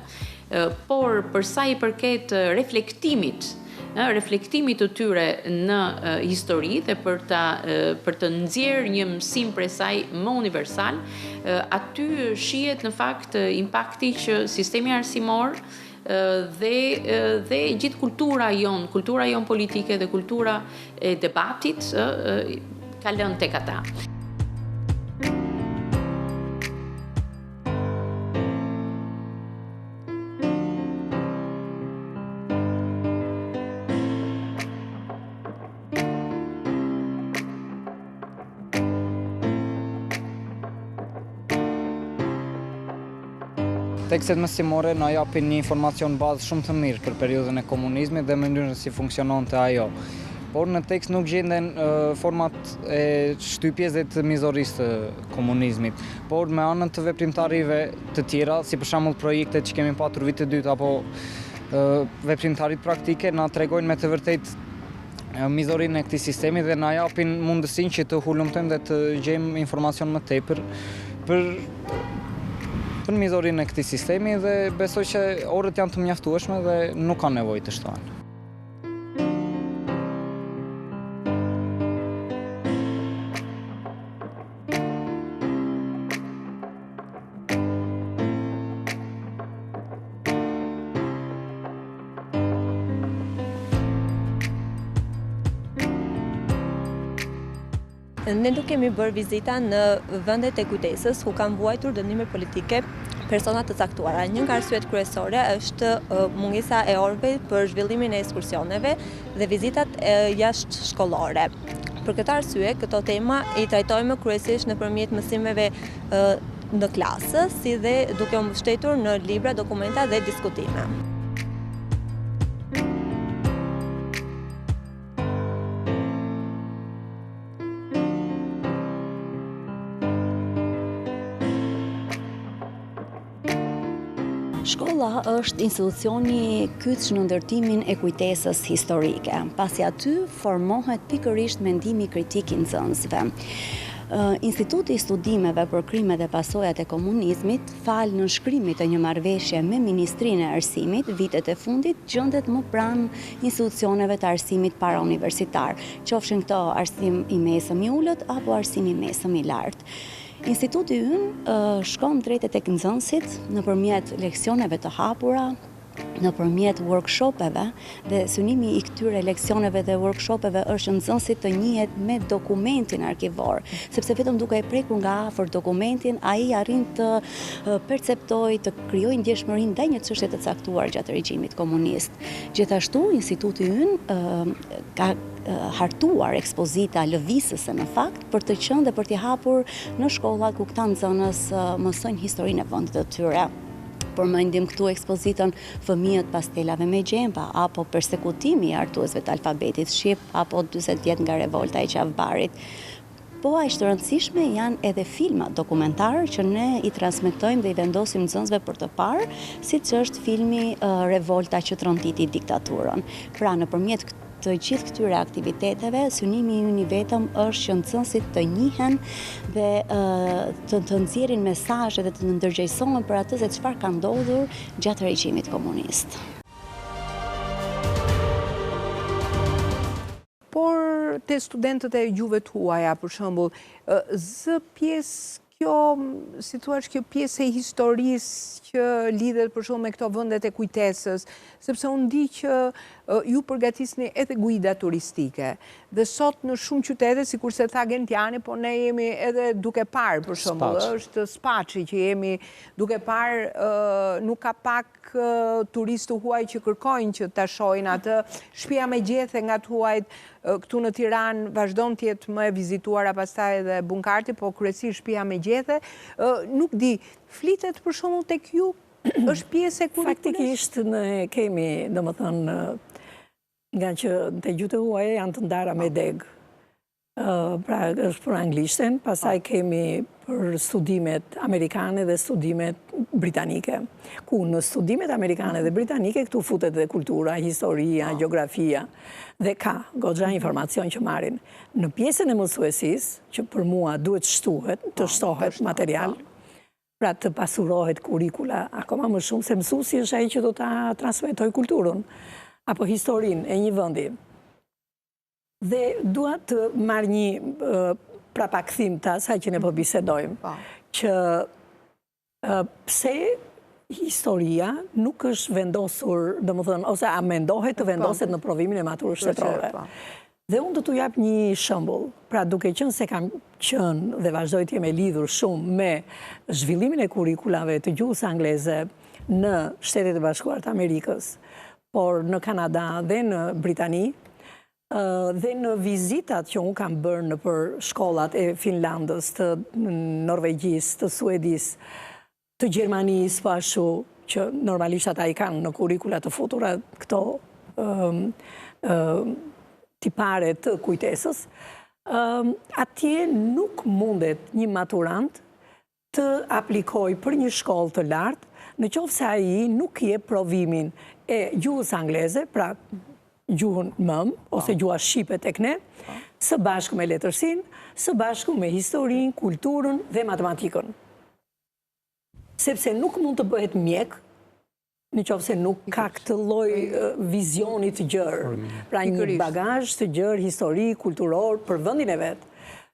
por për sa i përket reflektimit të tyre në histori dhe për të nxjerrë një mësim prej saj më universal, aty shihet në fakt impakti që sistemi arsimor dhe gjithë kultura jon politike dhe kultura e debatit ka lënë tek ata.
Tekstet mësimore na japin një informacion bazë shumë të mirë për periudhën e komunizmit dhe mënyrën si funksiononte ajo. Por në tekst nuk gjenden format e shtypjes dhe të mizorisë të komunizmit, por me anën të veprimtarive të tjera, si për shembull projektet që kemi patur vitin e dytë apo veprimtarit praktike, na tregojnë me të vërtetë mizorinë e këtij sistemi dhe na japin mundësinë që të hulumtojmë dhe të gjejmë informacion më tepër për mizorinë e këtij sistemi dhe besoj që orët janë të mjaftueshme dhe nuk ka nevojë të shtohen.
Ne nuk kemi bërë vizita në vendet e kujtesës ku kanë vuajtur dënime politike persona të caktuara. Një nga arsyet kryesore është mungesa e orëve për zhvillimin e ekskursioneve dhe vizitat jashtë shkollore. Për këtë arsye, këto tema i trajtojmë kryesisht nëpërmjet mësimeve në klasë, si dhe duke u mbështetur në libra, dokumenta dhe diskutime.
Shkolla është institucioni kyç në ndërtimin e kujtesës historike, pasi aty formohet pikërisht mendimi kritik i nxënësve. Instituti i studimeve për krimet e pasojat e komunizmit, falë në shkrimit të një marrëveshje me Ministrinë e Arsimit, vitet e fundit gjendet më pranë institucioneve të arsimit parauniversitar, qofshin këto arsim i mesëm i ulët apo arsim i mesëm i lartë. Instituti ynë shkon drejt tek nxënësit nëpërmjet leksioneve të hapura, nëpërmjet workshopeve, dhe synimi i këtyre leksioneve dhe workshopeve është që nxënësit të njihet me dokumentin arkivor, sepse vetëm duke e prekur nga afër dokumentin, ai arrin të perceptojë, të krijojë ndjeshmërinë ndaj një çështje të caktuar gjatë regjimit komunist. Gjithashtu, instituti ynë ka hartuar ekspozita lëvizëse në fakt për të qenë dhe për t'i hapur në shkollat ku këta nxënës mësojnë historinë e vendit të tyre. Përmendim këtu ekspozitën Fëmijët pastelave me gjemba, apo Persekutimi i artuesve të alfabetit shqip, apo 40 vjet nga revolta e Qafbarit. Po aq të rëndësishme janë edhe filmat dokumentar që ne i transmetojmë dhe i vendosim nxënësve për të parë, siç është filmi Revolta që troniti diktaturën. Pra, nëpërmjet të gjithë këtyre aktiviteteve, synimi ynë i vetëm është që nxënësit të njihen dhe të nxjerrin mesazhe dhe të ndërgjegjësohen për atë se çfarë ka ndodhur gjatë regjimit komunist.
Por te studentët e juve tuaja, për shembull, zë pjesë kjo, si thua, kjo pjesë e historisë që lidhet për shumë me këto vendet e kujtesës, sepse unë di që ju përgatisni edhe guida turistike. Dhe sot në shumë qytete, sikur se tha Gentiani, po ne jemi edhe duke parë, për shembull, është Spaçi që jemi duke parë, nuk ka pak turistë huaj që kërkojnë që ta shohin atë. Shtëpia me gjethe nga tuajt këtu në Tiranë vazhdon të jetë më e vizituara, pastaj edhe Bunkarti, po kryesisht shtëpia me gjethe. Nuk di, flitet për shembull tek ju, është pjesë e kurrikulumit?
Faktikisht ne kemi, domethënë, nga që te gjuhët e huaja janë të ndara me deg. Pra është për anglishten, pastaj kemi për studimet amerikane dhe studimet britanike. Ku në studimet amerikane dhe britanike këtu futet dhe kultura, historia, gjeografia dhe ka goxha informacion që marrin. Në pjesën e mësuesisë, që për mua duhet të shtohet material, pra të pasurohet kurrikula akoma më shumë, se mësuesi është ai që do ta transmetoj kulturën apo historinë e një vendi. Dhe dua të marr një prapakthim të asaj që ne po bisedojmë, që pse historia nuk është vendosur, domethënë, ose a mendohet të vendoset në provimin e maturës shtetërore. Dhe unë do t'u jap një shembull. Pra duke qenë se kam qenë dhe vazhdoj të jem e lidhur shumë me zhvillimin e kurrikulave të gjuhës angleze në Shtetet e Bashkuara të Amerikës, por në Kanada dhe në Britani, dhe në vizitat që unë kam bërë në për shkollat e Finlandës, të Norvegjisë, të Suedisë, të Gjermanisë, po ashtu që normalisht ata i kanë në kurrikula të futura këto tipare të kujtesës, atje nuk mundet një maturant të aplikoj për një shkollë të lartë, në qoftë se ai nuk jep provimin e gjuhës angleze, pra gjuhën mëm, ose gjuha shqipe tek ne, së bashku me letërsinë, së bashku me historinë, kulturën dhe matematikën. Sepse nuk mund të bëhet mjek, në qoftë se nuk ka këtë lloj vizioni të gjerë, pra një bagazh të gjerë historik, kulturor për vendin e vet.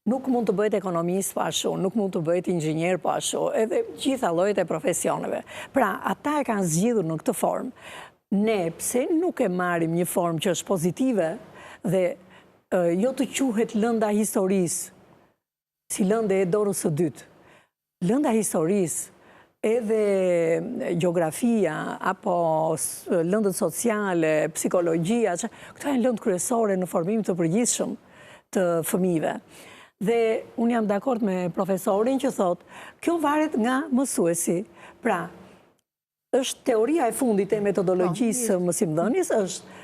Nuk mund të bëhet ekonomist po ashtu, nuk mund të bëhet inxhinier po ashtu, edhe gjitha llojet e profesioneve. Pra, ata e kanë zgjidhur në këtë formë. Ne pse nuk e marrim një formë që është pozitive dhe jo të quhet lënda historisë, si lëndë e dorës së dytë. Lënda historisë, edhe gjeografia, apo lëndët sociale, psikologjia, këto janë lëndë kryesore në formim të përgjithshëm të fëmijëve. Dhe unë jam dakord me profesorin që thotë, kjo varet nga mësuesi. Pra, është teoria e fundit e metodologjisë mësimdhënies, është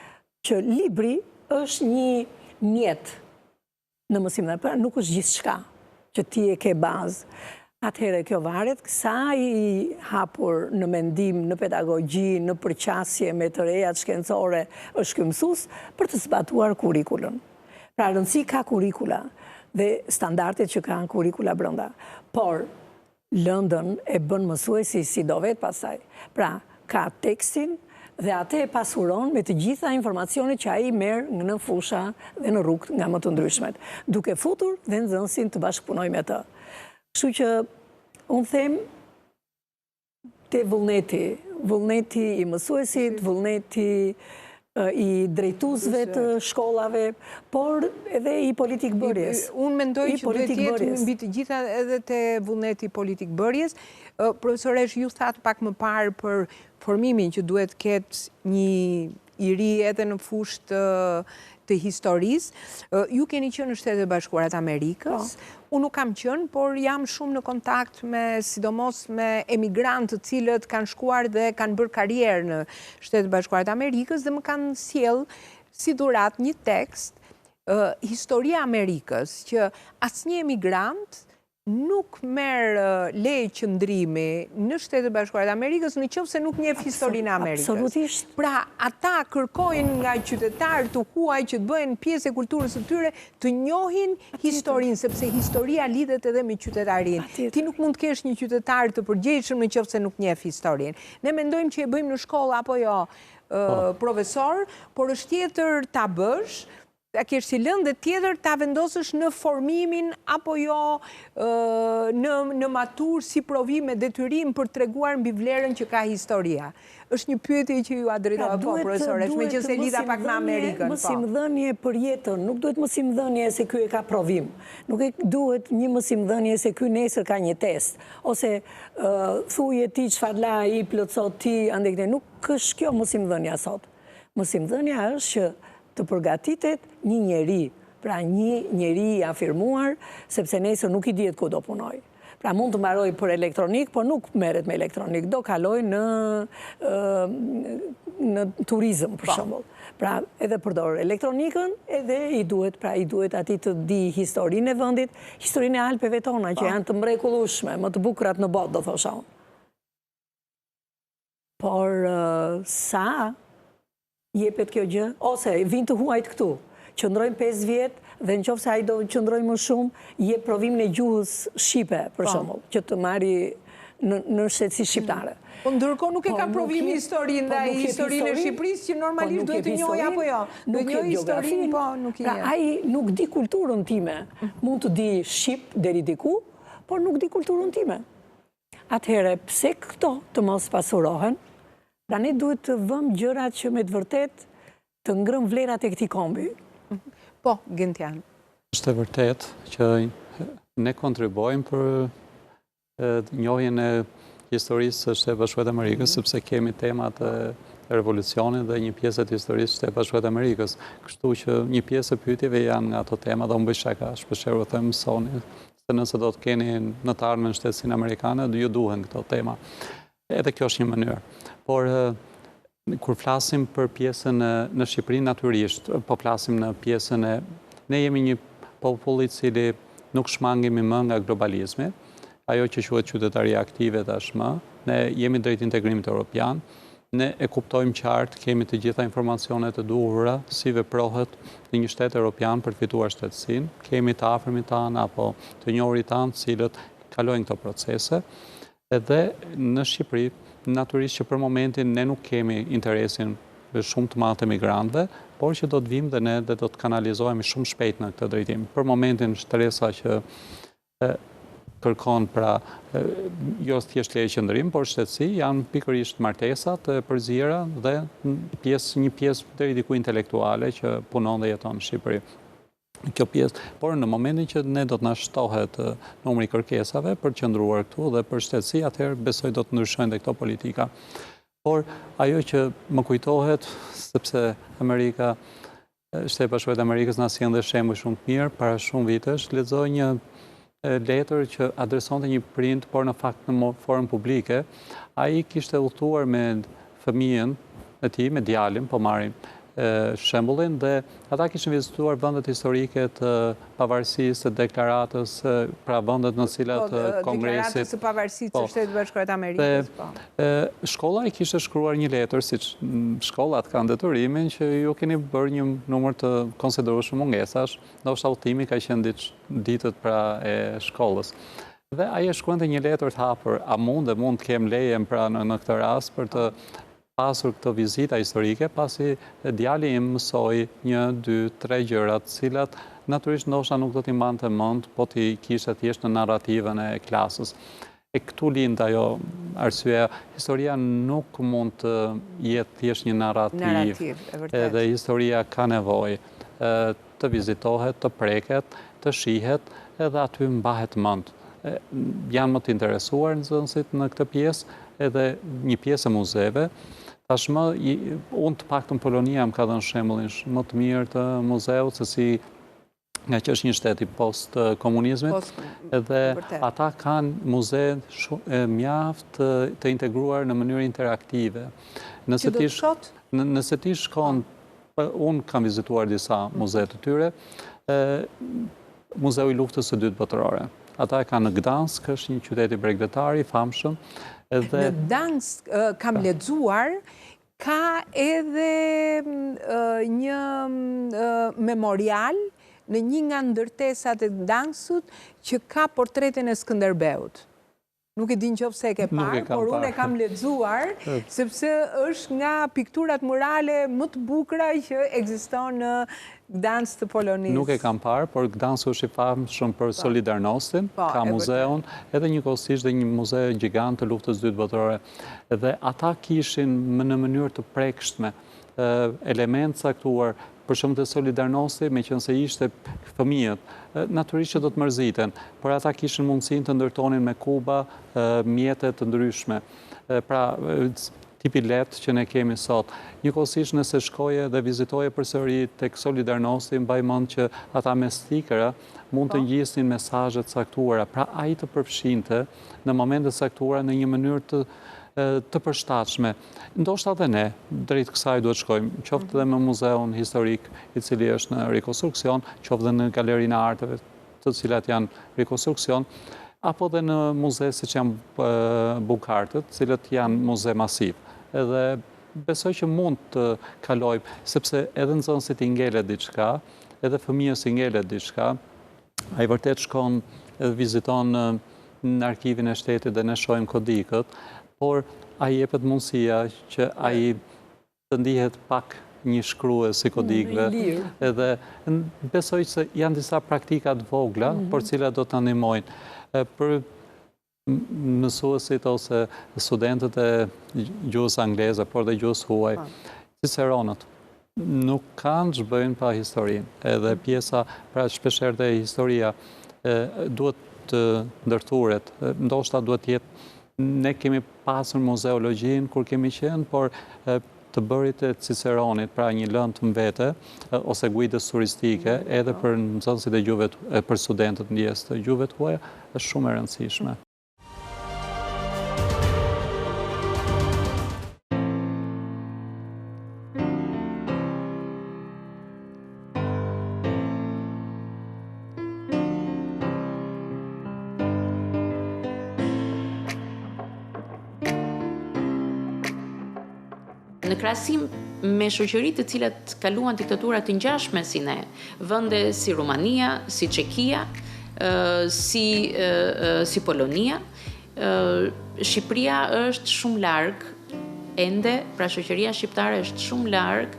që libri është një mjet në mësimdhënie, pra nuk është gjithçka që ti e ke bazë. Atëherë kjo varet, sa i hapur në mendim, në pedagogji, në përqasje me të rejat shkencore është ky mësues për të zbatuar kurrikulën. Pra rëndësi ka kurrikula dhe standardet që kanë kurrikula brenda. Por lëndën e bën mësuesi si do vetë pasaj. Pra ka tekstin dhe atë e pasuron me të gjitha informacionet që ai merr në fusha dhe në rrugë nga më të ndryshmet, duke futur dhe nxënësin të bashkëpunojë me të. Kështu që unë them te vullneti i mësuesit, vullneti i drejtuesve të shkollave, por edhe i politikbërjes.
Unë mendoj që duhet jetë mbi të gjitha edhe te vullneti politikbërjes. Profesoresh, ju thatë pak më parë për formimin që duhet ketë një i ri edhe në fushë të historisë. Ju keni qenë në Shtetet Bashkuara të Amerikës. Unë nuk kam qenë, por jam shumë në kontakt me, sidomos me emigrantë të cilët kanë shkuar dhe kanë bërë karrierë në Shtetet Bashkuara të Amerikës dhe më kanë sjell si dhurat një tekst, Historia e Amerikës, që asnjë emigrant nuk merr lejë qëndrimi në Shtetet Bashkuara të Amerikës nëse nuk njeh historinë e Amerikës.
Absolutisht.
Pra, ata kërkojnë nga qytetarë të huaj që të bëhen pjesë e kulturës së tyre të njohin historinë, sepse historia lidhet edhe me qytetarinë. Ti nuk mund të kesh një qytetar të përgjegjshëm nëse nuk njeh historinë. Ne mendojmë që e bëjmë në shkollë apo jo, profesor, por është tjetër ta bësh, ta kesh si lëndë, dhe tjetër ta vendosësh në formimin apo jo në matur si provim e detyrim për treguar mbi vlerën që ka historia. Është një pyetje që ju drejtova profesoresh, meqense lidha pak me Amerikën.
Mësimdhënie për jetën, nuk duhet mësimdhënie se ky e ka provim. Nuk duhet një mësimdhënie se ky nesër ka një test, ose thuje ti çfarë la ai plotësot ti ande këtej. Nuk është kjo mësimdhënia sot. Mësimdhënia është që të përgatitet një njeri, pra një njeri i afirmuar, sepse nesër nuk i dihet ku do punoj. Pra mund të mbaroj për elektronik, por nuk merret me elektronik, do kaloj në turizëm, për shembull. Pra edhe përdor elektronikën, edhe i duhet atij të di historinë e vendit, historinë e Alpeve tona, që janë të mrekullueshme, më të bukurat në botë, do thosha unë. Por sa jepet kjo gjë, ose vinë të huajt këtu, qëndrojnë 5 vjet, dhe nëse ai do qëndrojë më shumë, jep provimin e gjuhës shqipe, për shembull, që të marri në shtetësi shqiptare.
Po ndërkohë nuk e ka provim historinë dhe historinë e Shqipërisë që normalisht duhet të njohë apo jo. Do të njohë historinë, po nuk i njeh.
Pra ai nuk di kulturën time. Mund të di shqip deri diku, por nuk di kulturën time. Atëherë, pse këto të mos pasurohen? Pra ne duhet të vëmë gjërat që me të vërtet të ngrëm vlerat e këtij kombi.
Po, Gentian.
Është e vërtet që ne kontribuojmë për njohjen e historisë së Shtetit Bashkuar të Amerikës, sepse kemi temat e revolucionit dhe një pjesë të historisë së Shtetit Bashkuar të Amerikës. Kështu që një pjesë e pyetjeve janë nga ato tema, dhe unë bëj shaka, shpeshherë u them mësoni, se nëse do të keni në të ardhmen shtetësinë amerikane, ju duhen këto tema. Edhe kjo është një mënyrë. Por, kur flasim për pjesën në Shqipëri, natyrisht, po flasim në pjesën e... Ne jemi një popull i cili nuk shmangemi më nga globalizmi, ajo që quhet qytetaria aktive tashmë, ne jemi drejt integrimit evropian, ne e kuptojmë qartë, kemi të gjitha informacionet e duhura, si veprohet në një shtet evropian për të fituar shtetësinë, kemi të afërmit tanë apo të njohurit tanë, cilët kalojnë këto procese, edhe në Shqipëri, natyrisht që për momentin ne nuk kemi interesin shumë të madh të migrantëve, por që do të vim dhe ne dhe do të kanalizohemi shumë shpejt në këtë drejtim. Për momentin shtresa që kërkon pra jo thjesht leje qëndrim, por shtetësi janë pikërisht martesat e përzira dhe një pjesë deri diku intelektuale që punon dhe jeton në Shqipëri. Kjo pjesë, por në momentin që ne do të na shtohet numri i kërkesave për të qëndruar këtu dhe për shtetësi, atëherë besoj do të ndryshojnë dhe këto politika. Por ajo që më kujtohet, sepse Amerika, Shteti Bashkuar të Amerikës na sjell dhe shembull shumë të mirë, para shumë vitesh lexoj një letër që adresonte një prind, por në fakt në formë publike. Ai kishte udhëtuar me fëmijën e tij, me djalin, po marrin shembullin dhe ata kishin vizituar vendet historike të pavarësisë, të deklaratës, pra vendet në cilat kongresit.
Deklaratës së pavarësisë të Shtetit Bashkuar të Amerikës.
Shkolla i kishte shkruar një letër, siç shkollat kanë detyrimin që ju keni bërë një numër të konsiderueshëm mungesash, ndoshta udhëtimi ka qenë ditët pra e shkollës. Dhe ajo shkruante një letër të hapur, a mund të kem lejen pra në këtë rast për të pasur këtë vizita historike, pasi djali im mësoi 1, 2, 3 gjërat, cilat natyrisht ndoshta nuk do t'i mbante mend, po t'i kishte thjesht në narrativën e klasës. E këtu lind ajo arsye, historia nuk mund të jetë thjesht një narrativ, edhe historia ka nevojë të vizitohet, të preket, të shihet, edhe aty mbahet mend. Janë më të interesuar nxënësit në këtë pjesë, edhe një pjesë e muzeve. Tashmë, unë të paktën Polonia më ka dhënë shembullin më të mirë të muzeut, se si nga që është një shteti post komunizmit, edhe ata kanë muze mjaft të integruar në mënyrë interaktive. Nëse ti shkon, unë kam vizituar disa muze të tyre, Muzeu i Luftës së Dytë Botërore. Ata e kanë në Gdansk, është një qytet i bregdetar i famshëm.
Në Gdansk kam lexuar, ka edhe një memorial në një nga ndërtesat e Gdanskut që ka portretin e Skënderbeut. Nuk e din qoftë se e ke parë, por unë e kam lexuar, sepse është nga pikturat murale më të bukura që ekziston në Gdansk të Polonisë.
Nuk e kam parë, por Gdansk është i famshëm për Solidarnostin, ka muzeun, edhe njëkohësisht dhe një muze gjigant të luftës së dytë botërore. Dhe ata kishin në mënyrë të prekshme element caktuar, për shumë të Solidarnosti, me qënë se ishte fëmijët, natyrisht që do të mërziten, por ata kishin mundësin të ndërtonin me kuba mjetet të ndryshme. Pra, tipi letë që ne kemi sot. Njëkohësisht nëse shkoje dhe vizitoje përsëri tek Solidarnosti, mbaj mend që ata me stikera mund të ngjisnin mesazhe të caktuara, pra ai të përfshinte në momente të caktuara në një mënyrë të përshtatshme. Ndoshta dhe ne, drejt kësaj duhet shkojmë, qoftë dhe me muzeun historik, i cili është në rekonstruksion, qoftë dhe në galerinë e arteve, të cilat janë rekonstruksion, apo dhe në muze siç janë Bukartët, cilët janë muze masiv. Edhe besoj që mund të kalojmë, sepse edhe nxënësit i ngelet diçka, edhe fëmijës i ngelet diçka, ai vërtet shkon edhe viziton në arkivin e shtetit dhe ne shohim kodikët, por ai jepet mundësia që ai të ndihet pak një shkrues si kodikëve, edhe besoj se janë disa praktika të vogla, por cilat do të ndihmojnë. Për mësuesit ose studentët e gjuhës angleze, por dhe gjuhës huaj, ciceronët nuk kanë ç'bëjnë pa historinë, edhe pjesa, pra shpeshherë dhe historia duhet të ndërthuret, ndoshta duhet të jetë. Ne kemi pasur muzeologjinë kur kemi qenë, por të bërit e Ciceronit, pra një lëndë të mbete, ose guidës turistike, edhe për nxënësit e gjuhëve, për studentët ndjes të gjuhëve huaja, është shumë e rëndësishme.
Në krahasim me shoqëritë të cilat kaluan diktatura të ngjashme si ne, vende si Rumania, si Çekia, si Polonia, Shqipëria është shumë larg ende, pra shoqëria shqiptare është shumë larg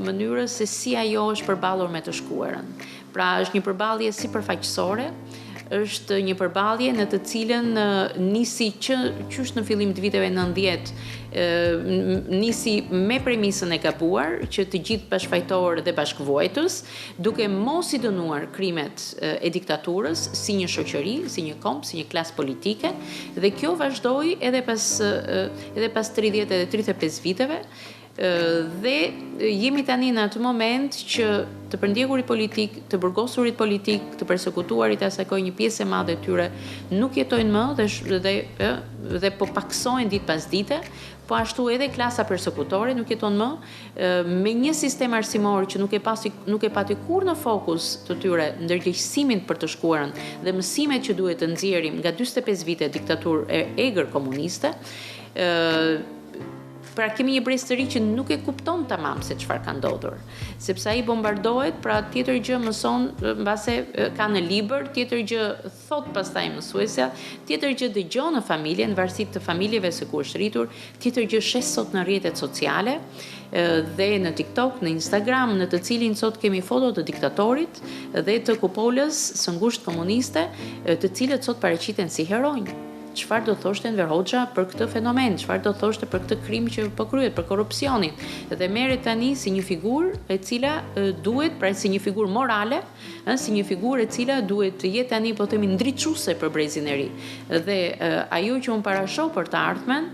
mënyrës se si ajo është përballur me të shkuarën. Pra është një përballje sipërfaqësore, është një përballje në të cilën nisi qysh në fillim të viteve 90, nisi me premisën e gabuar që të gjithë bashkëfajtorë dhe bashkëvuajtës, duke mos i dënuar krimet e diktaturës si një shoqëri, si një komp, si një klasë politike, dhe kjo vazhdoi edhe pas 30 edhe 35 viteve, Dhe jemi tani në atë moment që të përndjekurit politik, të burgosurit politik, të persekutuarit asaj kohë një pjesë e madhe e tyre nuk jetojnë më dhe po paksojnë ditë pas dite, po ashtu edhe klasa persekutore nuk jeton më, me një sistem arsimor që nuk e pati kur në fokus të tyre ndërgjegjësimin për të shkuarën dhe mësimet që duhet të nxjerrim nga 45 vite diktaturë e egër komuniste. Pra kemi një brez të ri që nuk e kupton tamam se çfarë ka ndodhur, sepse ai bombardohet, pra tjetër gjë mëson mbase ka në libër, tjetër gjë thot pastaj mësuesja, tjetër gjë dëgjon në familje, në varësi të familjeve se ku është rritur, tjetër gjë shes sot në rrjetet sociale dhe në TikTok, në Instagram, në të cilin sot kemi foto të diktatorit dhe të kupolës së ngushtë komuniste, të cilët sot paraqiten si heronj. Çfarë do thoshte Enver Hoxha për këtë fenomen, çfarë do thoshte për këtë krim që po kryet, për korrupsionin. Dhe merret tani si një figurë e cila duhet, pra si një figurë morale, si një figurë e cila duhet të jetë tani po themi ndriçuese për brezin e ri. Dhe ajo që unë parashoh për të ardhmen,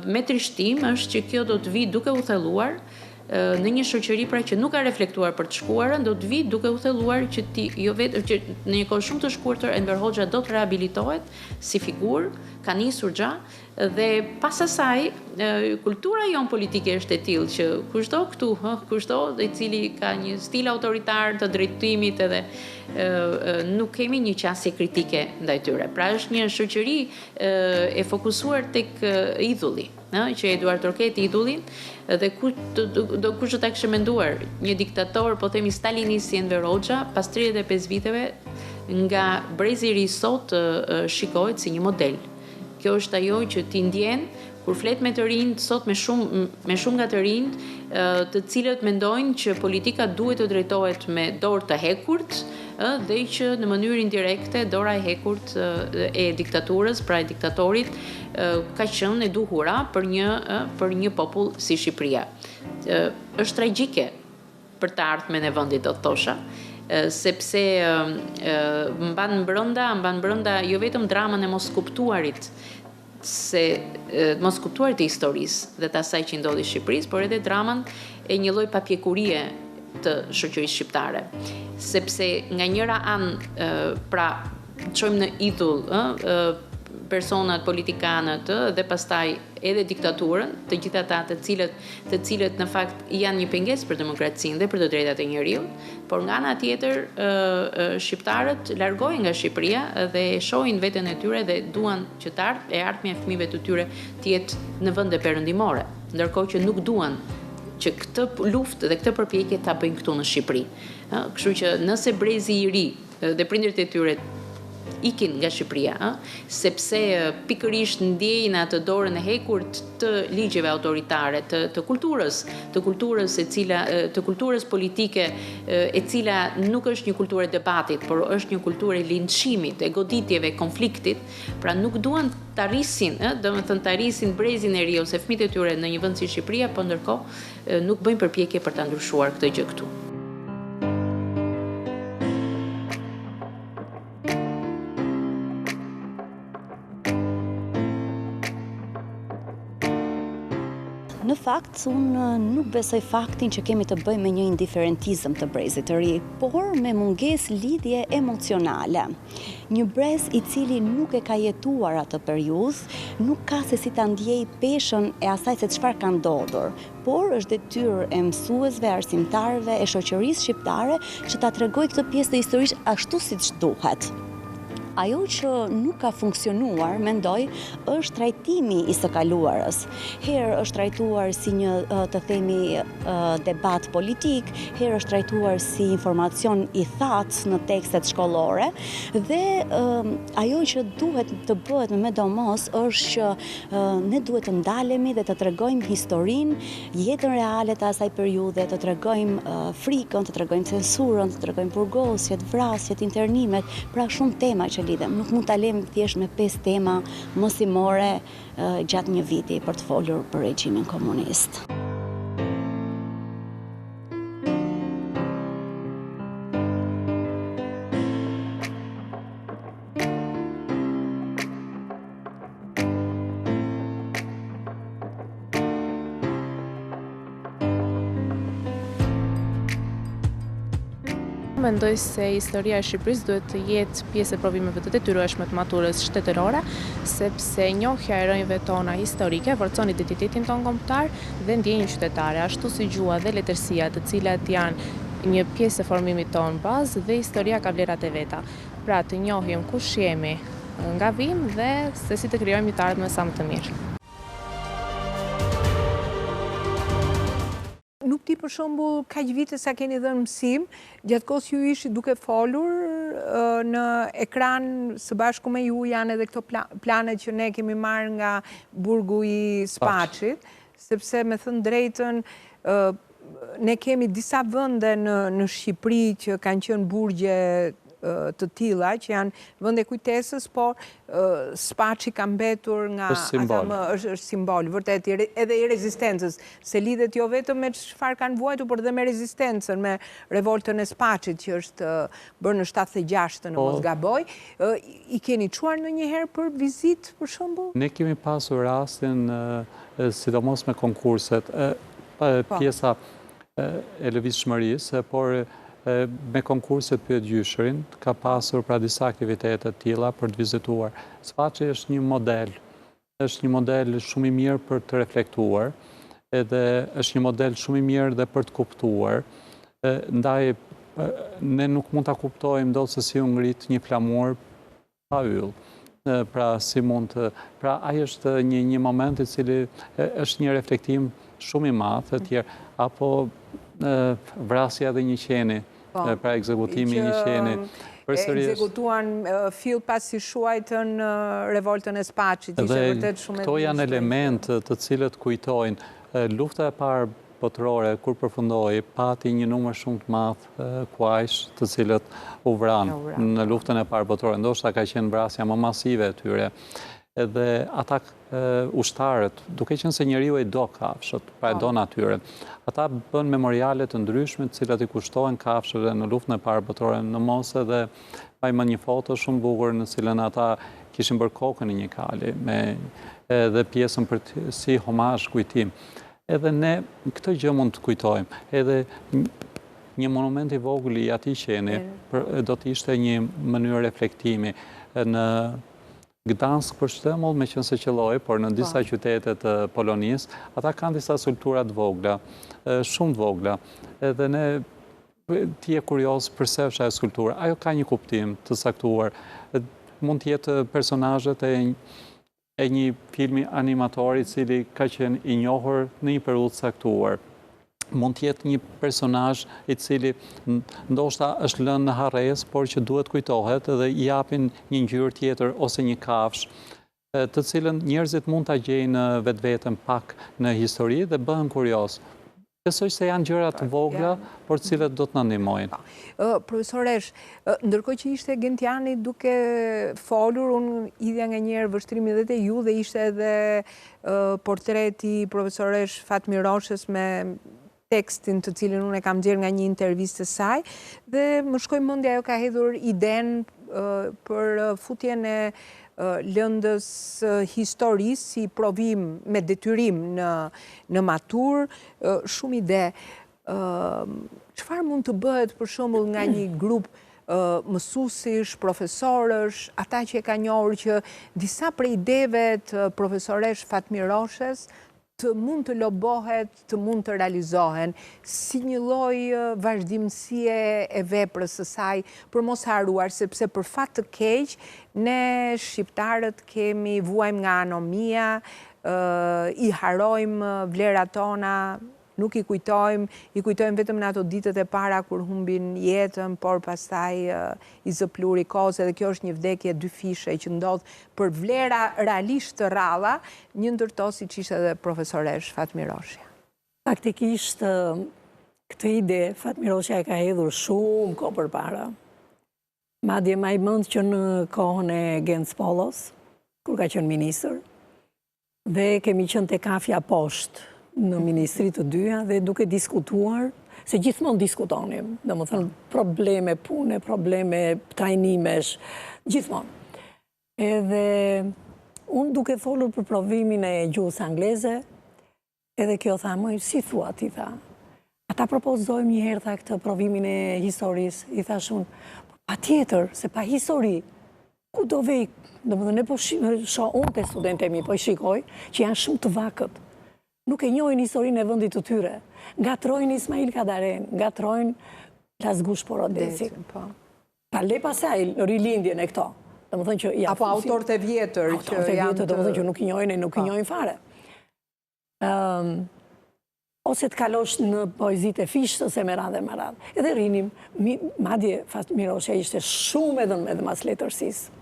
me trishtim është që kjo do të vi duke u thelluar në një shoqëri pra që nuk ka reflektuar për të shkuarën, do të vi duke u thelluar që që në një kohë shumë të shkurtër Enver Hoxha do të rehabilitohet si figurë, ka nisur gja, dhe pas asaj kultura jon politike është e tillë që kushto i cili ka një stil autoritar të drejtimit edhe nuk kemi një qasje kritike ndaj tyre. Pra është një shoqëri e fokusuar tek idhulli, që Eduard Torquet idhullin, dhe kush do ta kishte menduar një diktator, po themi stalinist si Enver Hoxha, pas 35 viteve nga brezi i ri sot shikohet si një model. Kjo është ajo që ti ndjen kur flet me të rinjt sot me shumë nga të rinjt, të cilët mendojnë që politika duhet të drejtohet me dorë të hekurt, dhe që në mënyrë indirekte dora e hekurt e diktaturës, pra e diktatorit, ka qenë e duhura për një popull si Shqipëria. Është tragjike për të ardhmen e vendit, do të thosha, sepse mban brenda jo vetëm dramën e mos kuptuarit e historisë dhe të asaj që ndodhi në Shqipërisë, por edhe dramën e një lloj papjekurie të shoqërisë shqiptare. Sepse nga njëra anë, pra çojmë në idhull personat, politikanët dhe pastaj edhe diktaturën, të gjitha ata të cilët në fakt janë një pengesë për demokracinë dhe për të drejtat e njeriut, por nga ana tjetër shqiptarët largohen nga Shqipëria dhe shohin veten e tyre dhe duan që ardhmja e fëmijëve të tyre të jetë në vende perëndimore, ndërkohë që nuk duan që këtë luftë dhe këtë përpjekje ta bëjnë këtu në Shqipëri. Kështu që nëse brezi i ri dhe prindërit e tyre ikin nga Shqipëria, sepse pikërisht ndjejnë atë dorën e hekurt të ligjeve autoritare, të kulturës politike, e cila nuk është një kulturë e debatit, por është një kulturë e linçimit, e goditjeve, konfliktit, pra nuk duan të arrisin brezin e ri ose fëmijët e tyre në një vend si Shqipëria, po ndërkohë nuk bëjnë përpjekje për ta ndryshuar këtë gjë këtu.
Në fakt, unë nuk besoj faktin që kemi të bëjmë me një indiferentizëm të brezit të ri, por me mungesë lidhje emocionale. Një brez i cili nuk e ka jetuar atë periudhë, nuk ka se si ta ndjej peshën e asaj se çfarë ka ndodhur, por është detyrë e mësuesve, arsimtarëve, e shoqërisë shqiptare që ta tregojë këtë pjesë të historisë ashtu siç duhet. Ajo që nuk ka funksionuar, mendoj, është trajtimi i së kaluarës. Herë është trajtuar si një, të themi, debat politik, herë është trajtuar si informacion i thatë në tekstet shkollore, dhe ajo që duhet të bëhet me domos është që ne duhet të ndalemi dhe të tregojmë historinë, jetën reale të asaj periudhe, të tregojmë frikën, të tregojmë censurën, të tregojmë burgosjet, vrasjet, internimet, pra shumë tema që lidhem. Nuk mund ta lëm thjesht me 5 tema mosimore gjatë një viti për të folur për regjimin komunist.
mendoj se historia e Shqipërisë duhet të jetë pjesë e provimeve të detyrueshme të maturës shtetërore, sepse njohja e rrënjve tona historike forcon identitetin ton kombëtar dhe ndjenjën qytetare, ashtu si gjua dhe letërsia, të cilat janë një pjesë e formimit ton bazë dhe historia ka vlerat e veta. Pra të njohim kush jemi nga vim dhe se si të krijojmë një të ardhme sa më të mirë.
Nuk di për shembull kaq vite sa keni dhënë mësim, gjatë kohës ju ishi duke folur në ekran së bashku me ju janë edhe këto planet që ne kemi marrë nga burgu i Spaçit, sepse me thënë drejtën ne kemi disa vende në Shqipëri që kanë qenë burgje të tilla që janë vende kujtesës, por Spaçi ka mbetur nga është simbol vërtet edhe i rezistencës, se lidhet jo vetëm me çfarë kanë vuajtur, por edhe me rezistencën, me revoltën e Spaçit që është bërë në 76 në mos gaboj. I keni çuar ndonjëherë për vizitë për shembull?
Ne kemi pasur rastin sidomos me konkurset, pjesa e lëvizshmërisë, por me konkurset Pyet Gjyshërin, ka pasur pra disa aktivitete të tilla për të vizituar. Spaçi është një model shumë i mirë për të reflektuar, edhe është një model shumë i mirë dhe për të kuptuar. Ndaj, ne nuk mund ta kuptojmë dot se si u ngrit një flamur pa yll. Pra si mund të... Pra ai është një moment i cili është një reflektim shumë i madh e tjerë, apo vrasja dhe një qeni, pra ekzekutimi një qeni.
Ekzekutuan fill pasi shuajtën revoltën e Spaçit.
Dhe këto janë element të cilët kujtojnë lufta e parë botërore, kur përfundoi, pati një numër shumë të madh kuajsh të cilët u vranë në luftën e parë botërore. Ndoshta ka qenë vrasja më masive e tyre. Edhe ata ushtarët, duke qenë se njeriu e do kafshët, pra e do natyrën, ata bën memoriale të ndryshme të cilat i kushtohen kafshëve në luftën e parë botërore, në mos edhe pajmë një foto shumë bukur në cilën ata kishin bërë kokën e një kali, me edhe pjesën për si homazh kujtim. Edhe ne këtë gjë mund të kujtojmë, edhe një monument i vogël i atij qeni do të ishte një mënyrë reflektimi në Gdansk për shembull, meqense qelloi, por në disa qytete të Polonisë, ata kanë disa sultura të vogla, shumë të vogla. Edhe ne ti je kurioz pse është ajo skulptura. Ajo ka një kuptim të saktuar. Mund të jetë personazhet e një filmi animator i cili ka qenë i njohur në një periudhë të saktuar. Mund të jetë një personazh i cili ndoshta është lënë në harresë, por që duhet kujtohet dhe i japin një ngjyrë tjetër ose një kafshë, të cilën njerëzit mund ta gjejnë vetveten pak në histori dhe bëhen kurioz. Besoj se janë gjëra të vogla, por të cilët do të na ndihmojnë.
Profesoresh, ndërkohë që ishte Gentiani duke folur, unë idhja nga njerë vështrimi dhe te ju dhe ishte edhe portreti profesoresh Fatmir Roshës me tekstin të cilin unë e kam gjerë nga një intervistë të saj, dhe më shkoj mendja ajo ka hedhur idenë për futjen e lëndës historisë si provim me detyrim në matur, shumë ide. Çfarë mund të bëhet për shembull nga një grup mësuesish, profesorësh, ata që e ka njohur që disa prej ideve të profesoresh Fatmir Roshës të mund të lobohet, të mund të realizohen, si një lloj vazhdimësie e veprës së saj, për mos haruar, sepse për fat të keq, ne shqiptarët vuajmë nga anomia, i harojmë vlerat tona, nuk i kujtojmë vetëm në ato ditët e para kur humbin jetën, por pastaj i zëpluri kohës, edhe kjo është një vdekje dy fishe që ndodh për vlera realisht të rralla, një ndërto siç ishte edhe profesoresh Fatmir Roshja.
Faktikisht këtë ide Fatmir Roshja e ka hedhur shumë kohë përpara. Madje më i mend që në kohën e Genc Pollos, kur ka qenë ministër, dhe kemi qenë te kafja poshtë në ministri të dyja dhe duke diskutuar, se gjithmonë diskutonim, domethënë probleme pune, probleme trajnimesh, gjithmonë. Edhe unë duke folur për provimin e gjuhës angleze, edhe kjo tha, si thua ti, tha, ta propozojmë një herë tha këtë provimin e historisë, i thash unë, pa tjetër, se pa histori, ku do vej, domethënë ne po shoh unë te studentët e mi, po i shikoj që janë shumë të vakët. Nuk e njohin historinë e vendit të tyre. Ngatrojnë Ismail Kadaren, ngatrojnë Lazgush Porodeci. Pa le pasaj rilindjen e këto. Domethënë që ja.
Apo autorët e vjetër që janë
domethënë që nuk i njohin fare. Ose të kalosh në poezitë e Fishtës e me radhë. Edhe rinim, madje Fatmirosha ishte shumë edhe mas letërsisë.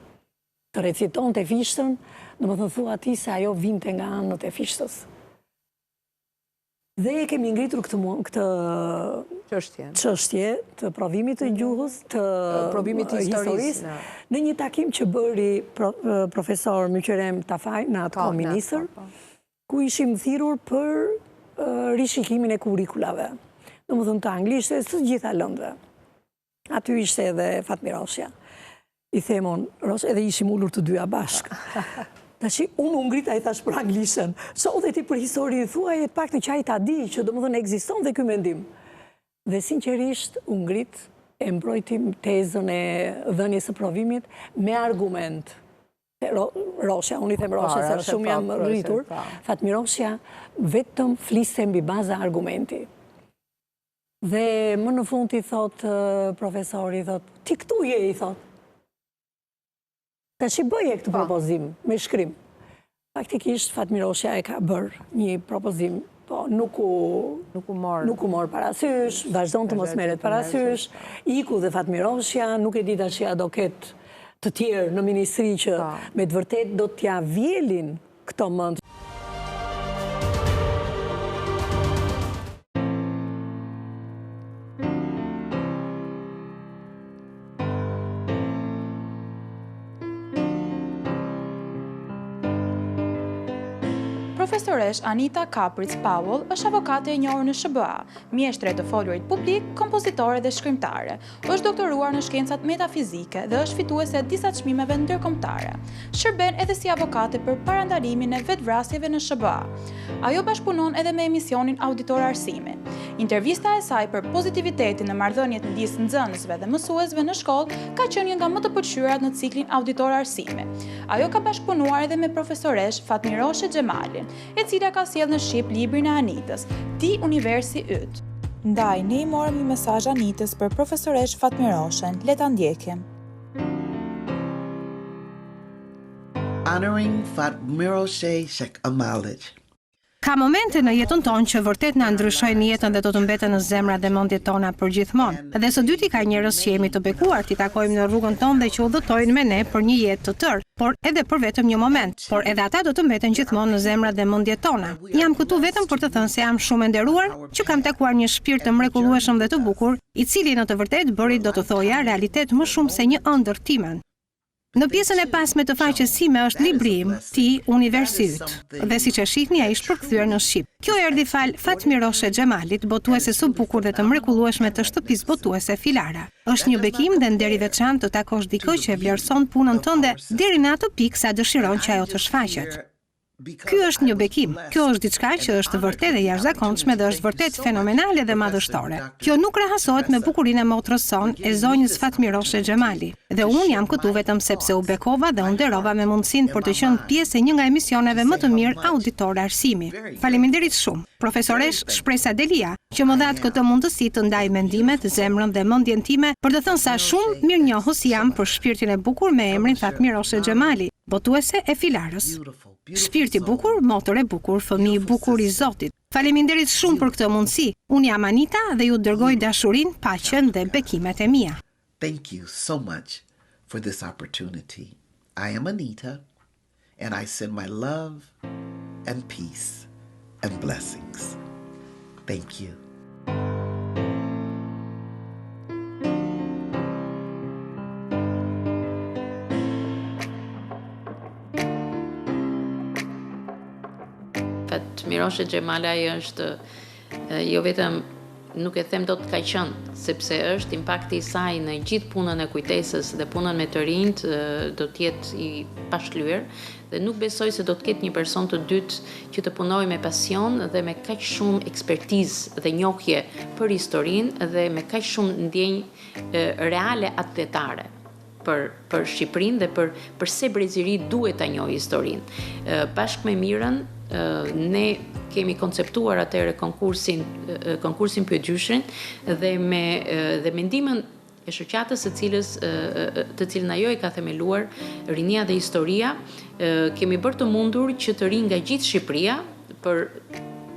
Të reciton të Fishtën, domethënë thua ti se ajo vinte nga anët e Fishtës. Dhe e kemi ngritur këtë çështje të provimit të gjuhës, të
provimit të historisë,
në një takim që bëri profesor Myqerem Tafaj në atë koministër, ku ishim thirrur për rishikimin e kurikulave. Domethënë të anglisht e të gjitha lëndëve. Aty ishte edhe Fatmirosha. I themon, edhe ishim ullur të dyja bashkë. Tashi, unë ngrita i thash për anglishën, dhe ti për historinë thuaj e të pak të qaj ta di, që domethënë ekziston dhe ky mendim. Dhe sinqerisht, unë ngrit e mbrojtim tezën e dhënies së provimit me argument. Rosha, unë i them Rosha, se shumë jam rritur, Fatmirosha vetëm fliste mbi baza argumenti. Dhe më në fund i thot profesori, ti këtu je, i thot. Ta që bëje këtë propozim me shkrim. Faktikisht, Fatmirosha e ka bërë një propozim, nuk u morë parasysh, vazhdon të mos merret parasysh, iku dhe Fatmirosha, nuk e di tash do ketë të tjerë në ministri që me të vërtet do t'ja vjelin këto mend.
Profesoresh Anita Kapric Powell është avokate e njohur në SBA, mjeshtre të folurit publik, kompozitore dhe shkrimtare. Është doktoruar në shkencat metafizike dhe është fituese e disa çmimeve ndërkombëtare. Shërben edhe si avokate për parandalimin e vetvrasjeve në SBA. Ajo bashkëpunon edhe me emisionin Auditor Arsimi. Intervista e saj për pozitivitetin në marrëdhëniet midis nxënësve dhe mësuesve në shkollë ka qenë një nga më të pëlqyrat në ciklin Auditor Arsimi. Ajo ka bashkëpunuar edhe me profesoresh Fatmiroshe Xhemalin, e cila ka sjellë në shqip librin e Anitës, Ti Universi Yt. Ndaj, ne I morëm një mesazh Anitës për profesoresh Fatmiroshen, le ta ndjekim.
Honoring Fatmiroshe Xhemalin.
Ka momente në jetën tonë që vërtet na ndryshojnë jetën dhe do të mbeten në zemra dhe mendjet tona përgjithmonë. Dhe së dyti ka njerëz që jemi të bekuar t'i takojmë në rrugën tonë dhe që udhëtojnë me ne për një jetë të tërë, por edhe për vetëm një moment. Por edhe ata do të mbeten gjithmonë në zemra dhe mendjet tona. Jam këtu vetëm për të thënë se jam shumë e nderuar, që kam takuar një shpirt të mrekullueshëm dhe të bukur, I cili në të vërtetë bëri do të thoja realitet më shumë se një ëndër timen. Në pjesën e pasme të faqes sime është libri im, Ti Universi Yt, dhe siç e shihni ai është përkthyer në shqip. Kjo erdhi fal Fatmiroshe Xhemalit, botuese së bukur dhe të mrekullueshme të shtëpisë botuese Filara. Është një bekim dhe nder I veçantë të takosh dikë që e vlerëson punën tënde deri në atë pikë sa dëshiron që ajo të shfaqet. Ky është një bekim. Kjo është diçka që është vërtet e jashtëzakonshme dhe është vërtet fenomenale dhe madhështore. Kjo nuk krahasohet me bukurinë e motrës sonë e zonjës Fatmiroshe Xhemali. Dhe unë jam këtu vetëm sepse u bekova dhe u nderova me mundësinë për të qenë pjesë e një nga emisioneve më të mirë Auditor Arsimi. Faleminderit shumë, profesoresh Shpresa Delia, që më dhat këtë mundësi të ndaj mendimet, zemrën dhe mendjen time për të thënë sa shumë mirënjohës jam për shpirtin e bukur me emrin Fatmiroshe Xhemali, botuese e Filarës. Shpirti bukur, motër e bukur, fëmijë I bukur I Zotit. Faleminderit shumë për këtë mundësi. Unë jam Anita dhe ju dërgoj dashurinë, paqen dhe bekimet e mia.
Thank you so much for this opportunity. I am Anita and I send my love and peace and blessings. Thank you.
Fatmiroshe Xhemali është jo vetëm nuk e them do të ka qenë, sepse është impakti i saj në gjithë punën e kujtesës dhe punën me të rinjt do të jetë i pashlyer dhe nuk besoj se do të ketë një person të dytë që të punojë me pasion dhe me kaq shumë ekspertizë dhe njohje për historinë dhe me kaq shumë ndjenjë reale atletare për Shqipërinë dhe për se Breziri duhet ta njohë historinë. Bashkë me Mirën, ne kemi konceptuar atëherë konkursin pyetgjyshrin dhe me ndihmën e shoqatës të cilën ajo e ka themeluar, Rinia dhe Historia, kemi bërë të mundur që të rinj nga gjithë Shqipëria për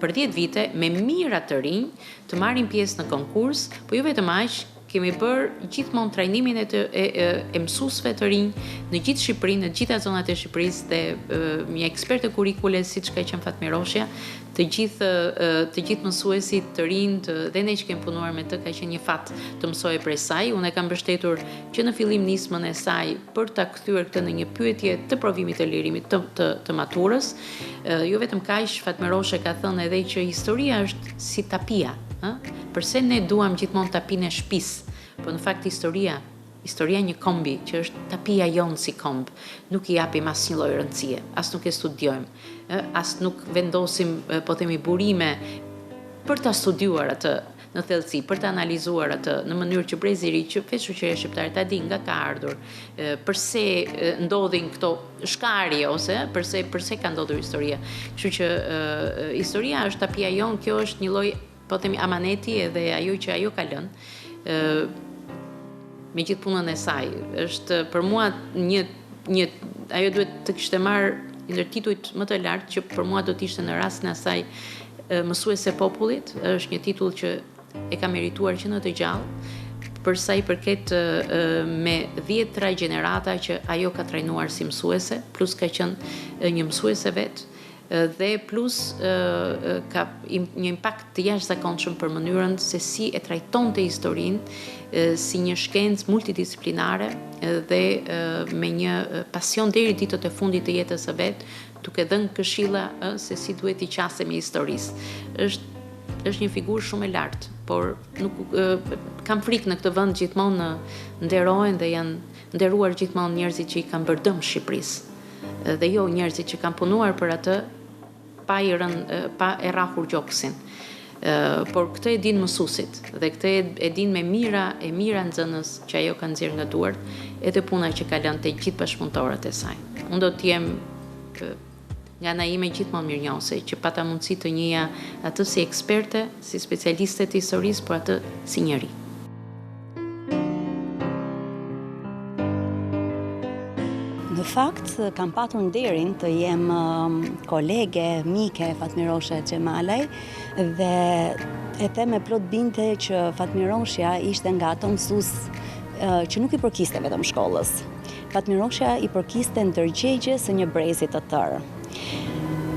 10 vite me mira të rinj të marrin pjesë në konkurs, po jo vetëm aq, kemi bërë gjithmonë trajnimin e mësuesve të rinj në gjithë Shqipërinë, në gjitha zonat e Shqipërisë dhe një eksperte kurikule siç ka qenë Fatmir Roshja, të gjithë mësuesit të rinj dhe ne që kemi punuar me të ka qenë një fat të mësoje prej saj. Unë e kam mbështetur që në fillim nismën e saj për ta kthyer këtë në një pyetje të provimit të lirimit të maturës. Jo vetëm kaq, Fatmir Roshja ka thënë edhe që historia është si tapia. Përse ne duam gjithmonë tapinë e shtëpisë, po në fakt historia një kombi që është tapia jonë si komb, nuk i japim asnjë lloj rëndësie, as nuk e studiojmë, as nuk vendosim po themi burime për ta studiuar atë në thellësi, për të analizuar atë në mënyrë që Breziri, që vetë shoqëria shqiptare ta di nga ka ardhur, përse ndodhin këto shkarje ose përse ka ndodhur historia. Kështu që historia është tapia jonë, kjo është një lloj po themi amaneti edhe ajo që ajo ka lënë me gjithë punën e saj. Është për mua ajo duhet të kishte marrë një ndër titujt më të lartë që për mua do të ishte në rastin e saj mësuese popullit. Është një titull që e ka merituar që në të gjallë, për sa i përket me 10 gjenerata që ajo ka trajnuar si mësuese, plus ka qenë një mësuese vetë, dhe plus ka një impakt të jashtëzakonshëm për mënyrën se si e trajtonte historinë si një shkencë multidisciplinare dhe me një pasion deri ditët e fundit të jetës së vet, duke dhënë këshilla se si duhet i qasemi historisë. Është një figurë shumë e lartë, por nuk kam frikë në këtë vend gjithmonë nderohen dhe janë nderuar gjithmonë njerëzit që i kanë bërë dëm Shqipërisë. Dhe jo njerëzit që kanë punuar për atë pa e rrahur gjoksin. Por këtë e din mësuesit dhe këtë e din me mira nxënës që ajo ka nxjerrë nga duart, edhe puna që ka lënë te gjithë bashkëpunëtorët e saj. Unë do të jem nga ana ime gjithmonë mirënjohëse që pata mundësi të njeja atë si eksperte, si specialiste të historisë, por atë si njeri.
Në fakt, kam patur nderin të jem kolege, mike Fatmir Roshja Xhemalaj dhe e them me plot bindje që Fatmir Roshja ishte nga ato mësues që nuk i përkiste vetëm shkollës. Fatmir Roshja i përkiste ndërgjegjes së një brezi të tërë.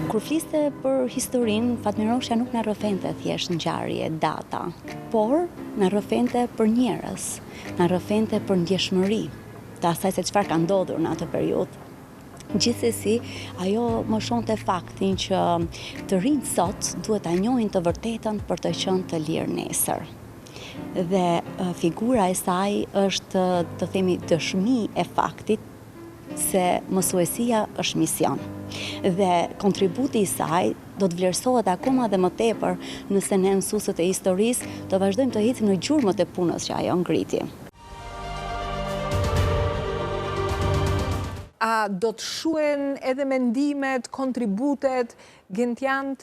Kur fliste për historinë, Fatmir Roshja nuk na rrëfente thjesht ngjarje, data, por na rrëfente për njerëz, na rrëfente për ndjeshmëri të asaj se çfarë ka ndodhur në atë periudhë. Gjithsesi, ajo më shonte faktin që të rinjt sot duhet ta njohin të vërtetën për të qenë të lirë nesër. Dhe figura e saj është, të themi, dëshmi e faktit se mësuesia është mision. Dhe kontributi i saj do të vlerësohet akoma dhe më tepër nëse ne mësuesët e historisë të vazhdojmë të ecim në gjurmët e punës që ajo ngriti.
A do të shuhen edhe mendimet, kontributet gentiant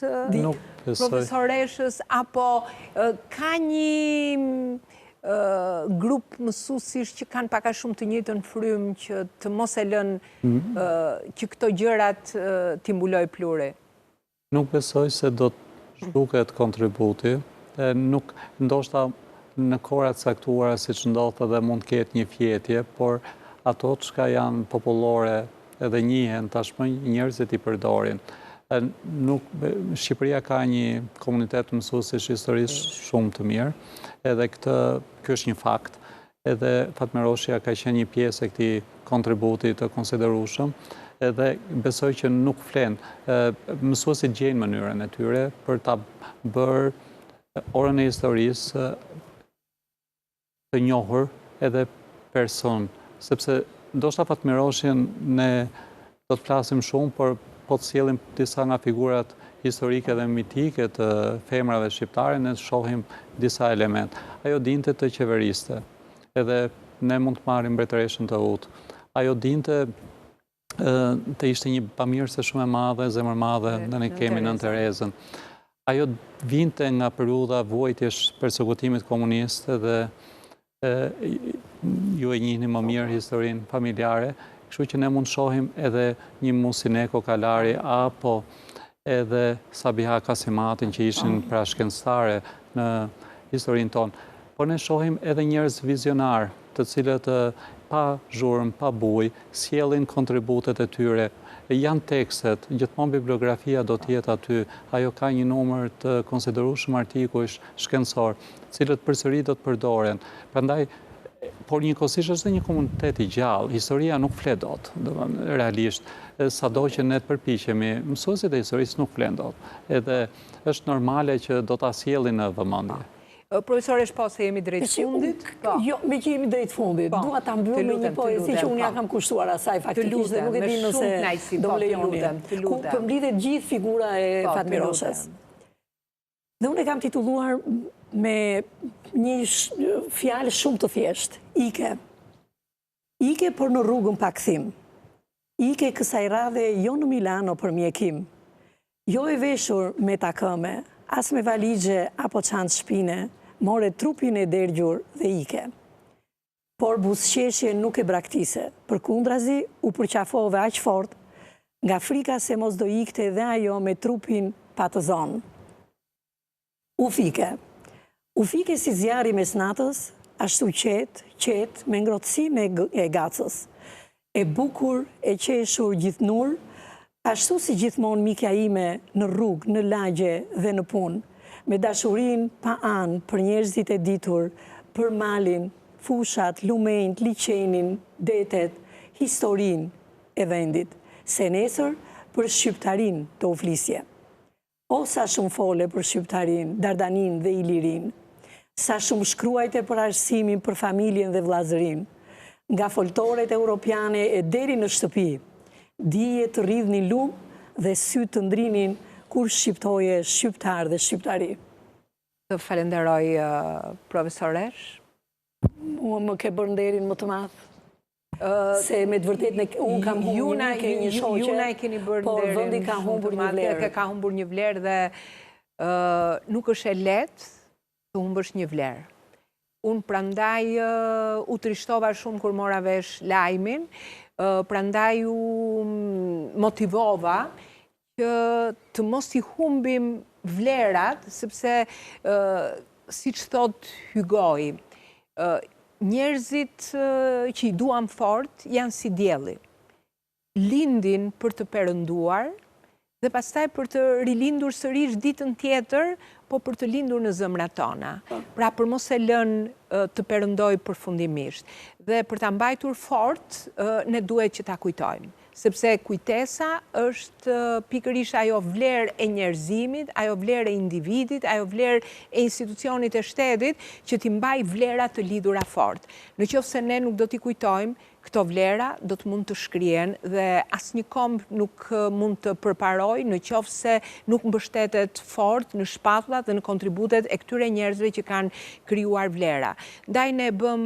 profesoreshës, apo ka një grup mësuesish që kanë pak a shumë të njëjtën frymë që të mos e lënë që këto gjërat t'i mbuloj pluri?
Nuk besoj se do të shduket kontributi, nuk ndoshta në kohërat caktuara siç ndodh edhe mund të ketë një fjetje, por ato që janë popullore edhe njihen tashmë njerëzit i përdorin. Shqipëria ka një komunitet mësuesish historisë shumë të mirë, edhe ky është një fakt, edhe Fatmir Roshja ka qenë një pjesë e këtij kontributi të konsiderueshëm, edhe besoj që nuk flen. Mësuesit gjejnë mënyrën e tyre për ta bërë orën e historisë të njohur edhe person, sepse ndoshta Fatmiroshin ne do të flasim shumë, por po të sjellim disa nga figurat historike dhe mitike të femrave shqiptare, ne shohim disa element. Ajo dinte të qeveriste, edhe ne mund të marrim mbretëreshën të Ut. Ajo dinte të ishte një bamirëse shumë e madhe, zemër madhe, dhe ne kemi Nën Terezën. Ajo vinte nga periudha vuajtjesh persekutimit komunist dhe ju e njihni më mirë historinë familjare, kështu që ne mund shohim edhe një Musineko Kalari apo edhe Sabiha Kasimatin që ishin pra shkencëtare në historinë tonë. Por ne shohim edhe njerëz vizionar, të cilët pa zhurmë, pa bujë, sjellin kontributet e tyre. Janë tekstet, gjithmonë bibliografia do t'jetë aty, ajo ka një numër të konsiderueshëm artikuj shkencor, cilët përsëri do të përdoren. Prandaj, por njëkohësisht është dhe një komunitet i gjallë, historia nuk flet dot, realisht, sado që ne të përpiqemi, mësuesit e historisë nuk flen dot, edhe është normale që do ta sjellin në vëmendje.
Profesore, po se jemi drejt fundit?
Jo, me që jemi drejt fundit. Dua ta mbyll me një poezi që unë ja kam kushtuar asaj faktikisht dhe nuk e di nëse do më lejoni. Ku përmblidhet gjithë figura e Fatmiroshes. Dhe unë e kam titulluar me një fjalë shumë të thjeshtë. Ike. Ike për në rrugën pa kthim. Ike kësaj radhe jo në Milano për mjekim. Jo e veshur me takëme, as me valigje apo çantë shpine, more trupin e dergjur dhe ike. Por buzëqeshje nuk e braktise, përkundrazi u përqafove aq fort, nga frika se mos do ikte dhe ajo me trupin pa të zonë. Ufike. Ufike si zjarri mes natës, ashtu qet me ngrohtësinë e gacës. E bukur, e qeshur gjithnur, ashtu si gjithmonë mikja ime në rrugë, në lagje dhe në punë, me dashurin pa anë për njerëzit e ditur, për malin, fushat, lumenjt, liqenin, detet, historin e vendit, se nesër për shqiptarin të uflisje. O sa shumë fole për shqiptarin, Dardanin dhe Ilirin, sa shumë shkruajte për arsimin për familjen dhe vllazërin, nga foltoret europiane e deri në shtëpi, dije të rridhni lumë dhe sy të ndrinin kur shqiptoje shqiptar dhe shqiptari.
Të falenderoj profesoresh.
Mua më ke bërë nderin më të madh. Se me të vërtet unë kam humbur një shoqe.
Juna e keni bërë nderin.
Por vendi ka humbur një vlerë.
Ka humbur një vlerë dhe nuk është e lehtë të humbësh një vlerë. Unë prandaj u trishtova shumë kur mora vesh lajmin, prandaj u motivova që të mos i humbim vlerat, sepse si që thot Hugoi, njerëzit që i duam fort janë si dielli. Lindin për të perënduar dhe pastaj për të rilindur sërish ditën tjetër, po për të lindur në zemrat tona. Pra për mos e lënë të perëndoj përfundimisht. Dhe për ta mbajtur fort, ne duhet që ta kujtojmë. Sepse kujtesa është pikërisht ajo vlerë e njerëzimit, ajo vlerë e individit, ajo vlerë e institucionit e shtetit, që t'i mbaj vlera të lidhura fort. Në qoftë se ne nuk do t'i kujtojmë, këto vlera do të mund të shkrien dhe asnjë komb nuk mund të përparoj në qoftë se nuk mbështetet fort në shpatullat dhe në kontributet e këtyre njerëzve që kanë krijuar vlera. Ndaj ne bëm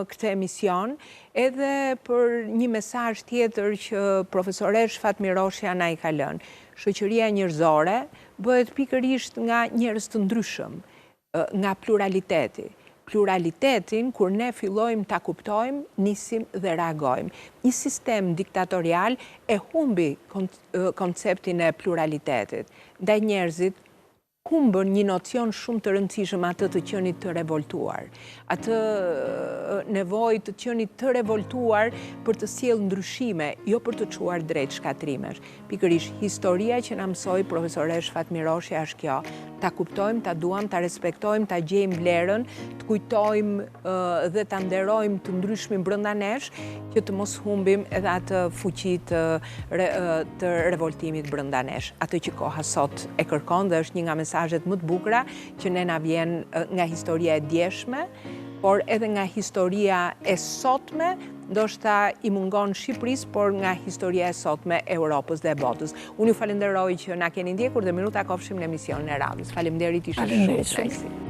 këtë emision edhe për një mesazh tjetër që profesoresh Fatmirosha na i ka lënë. Shoqëria njerëzore bëhet pikërisht nga njerëz të ndryshëm, nga pluraliteti. Pluralitetin, kur ne fillojmë ta kuptojmë, nisim dhe reagojmë. Një sistem diktatorial e humbi konceptin e pluralitetit. Ndaj njerëzit humbën një nocion shumë të rëndësishëm, atë të qenit të revoltuar. Atë nevojë të qenit të revoltuar për të sjellë ndryshime, jo për të çuar drejt shkatrimesh. Pikërisht historia që na mësoi profesoresh Fatmirosha është kjo. ta kuptojmë, ta duam, ta respektojmë, ta gjejmë vlerën, të kujtojmë dhe ta nderojmë të ndryshmin brenda nesh, që të mos humbim edhe atë fuqi të revoltimit brenda nesh. Atë që koha sot e kërkon dhe është një nga mesazhet më të bukura që ne na vjen nga historia e djeshme, por edhe nga historia e sotme, ndoshta i mungon Shqipërisë, por nga historia e sotme e Europës dhe e botës. Unë ju falenderoj që na keni ndjekur dhe minuta kofshim në emisionin e radhës. Faleminderit, ishte shumë kënaqësi.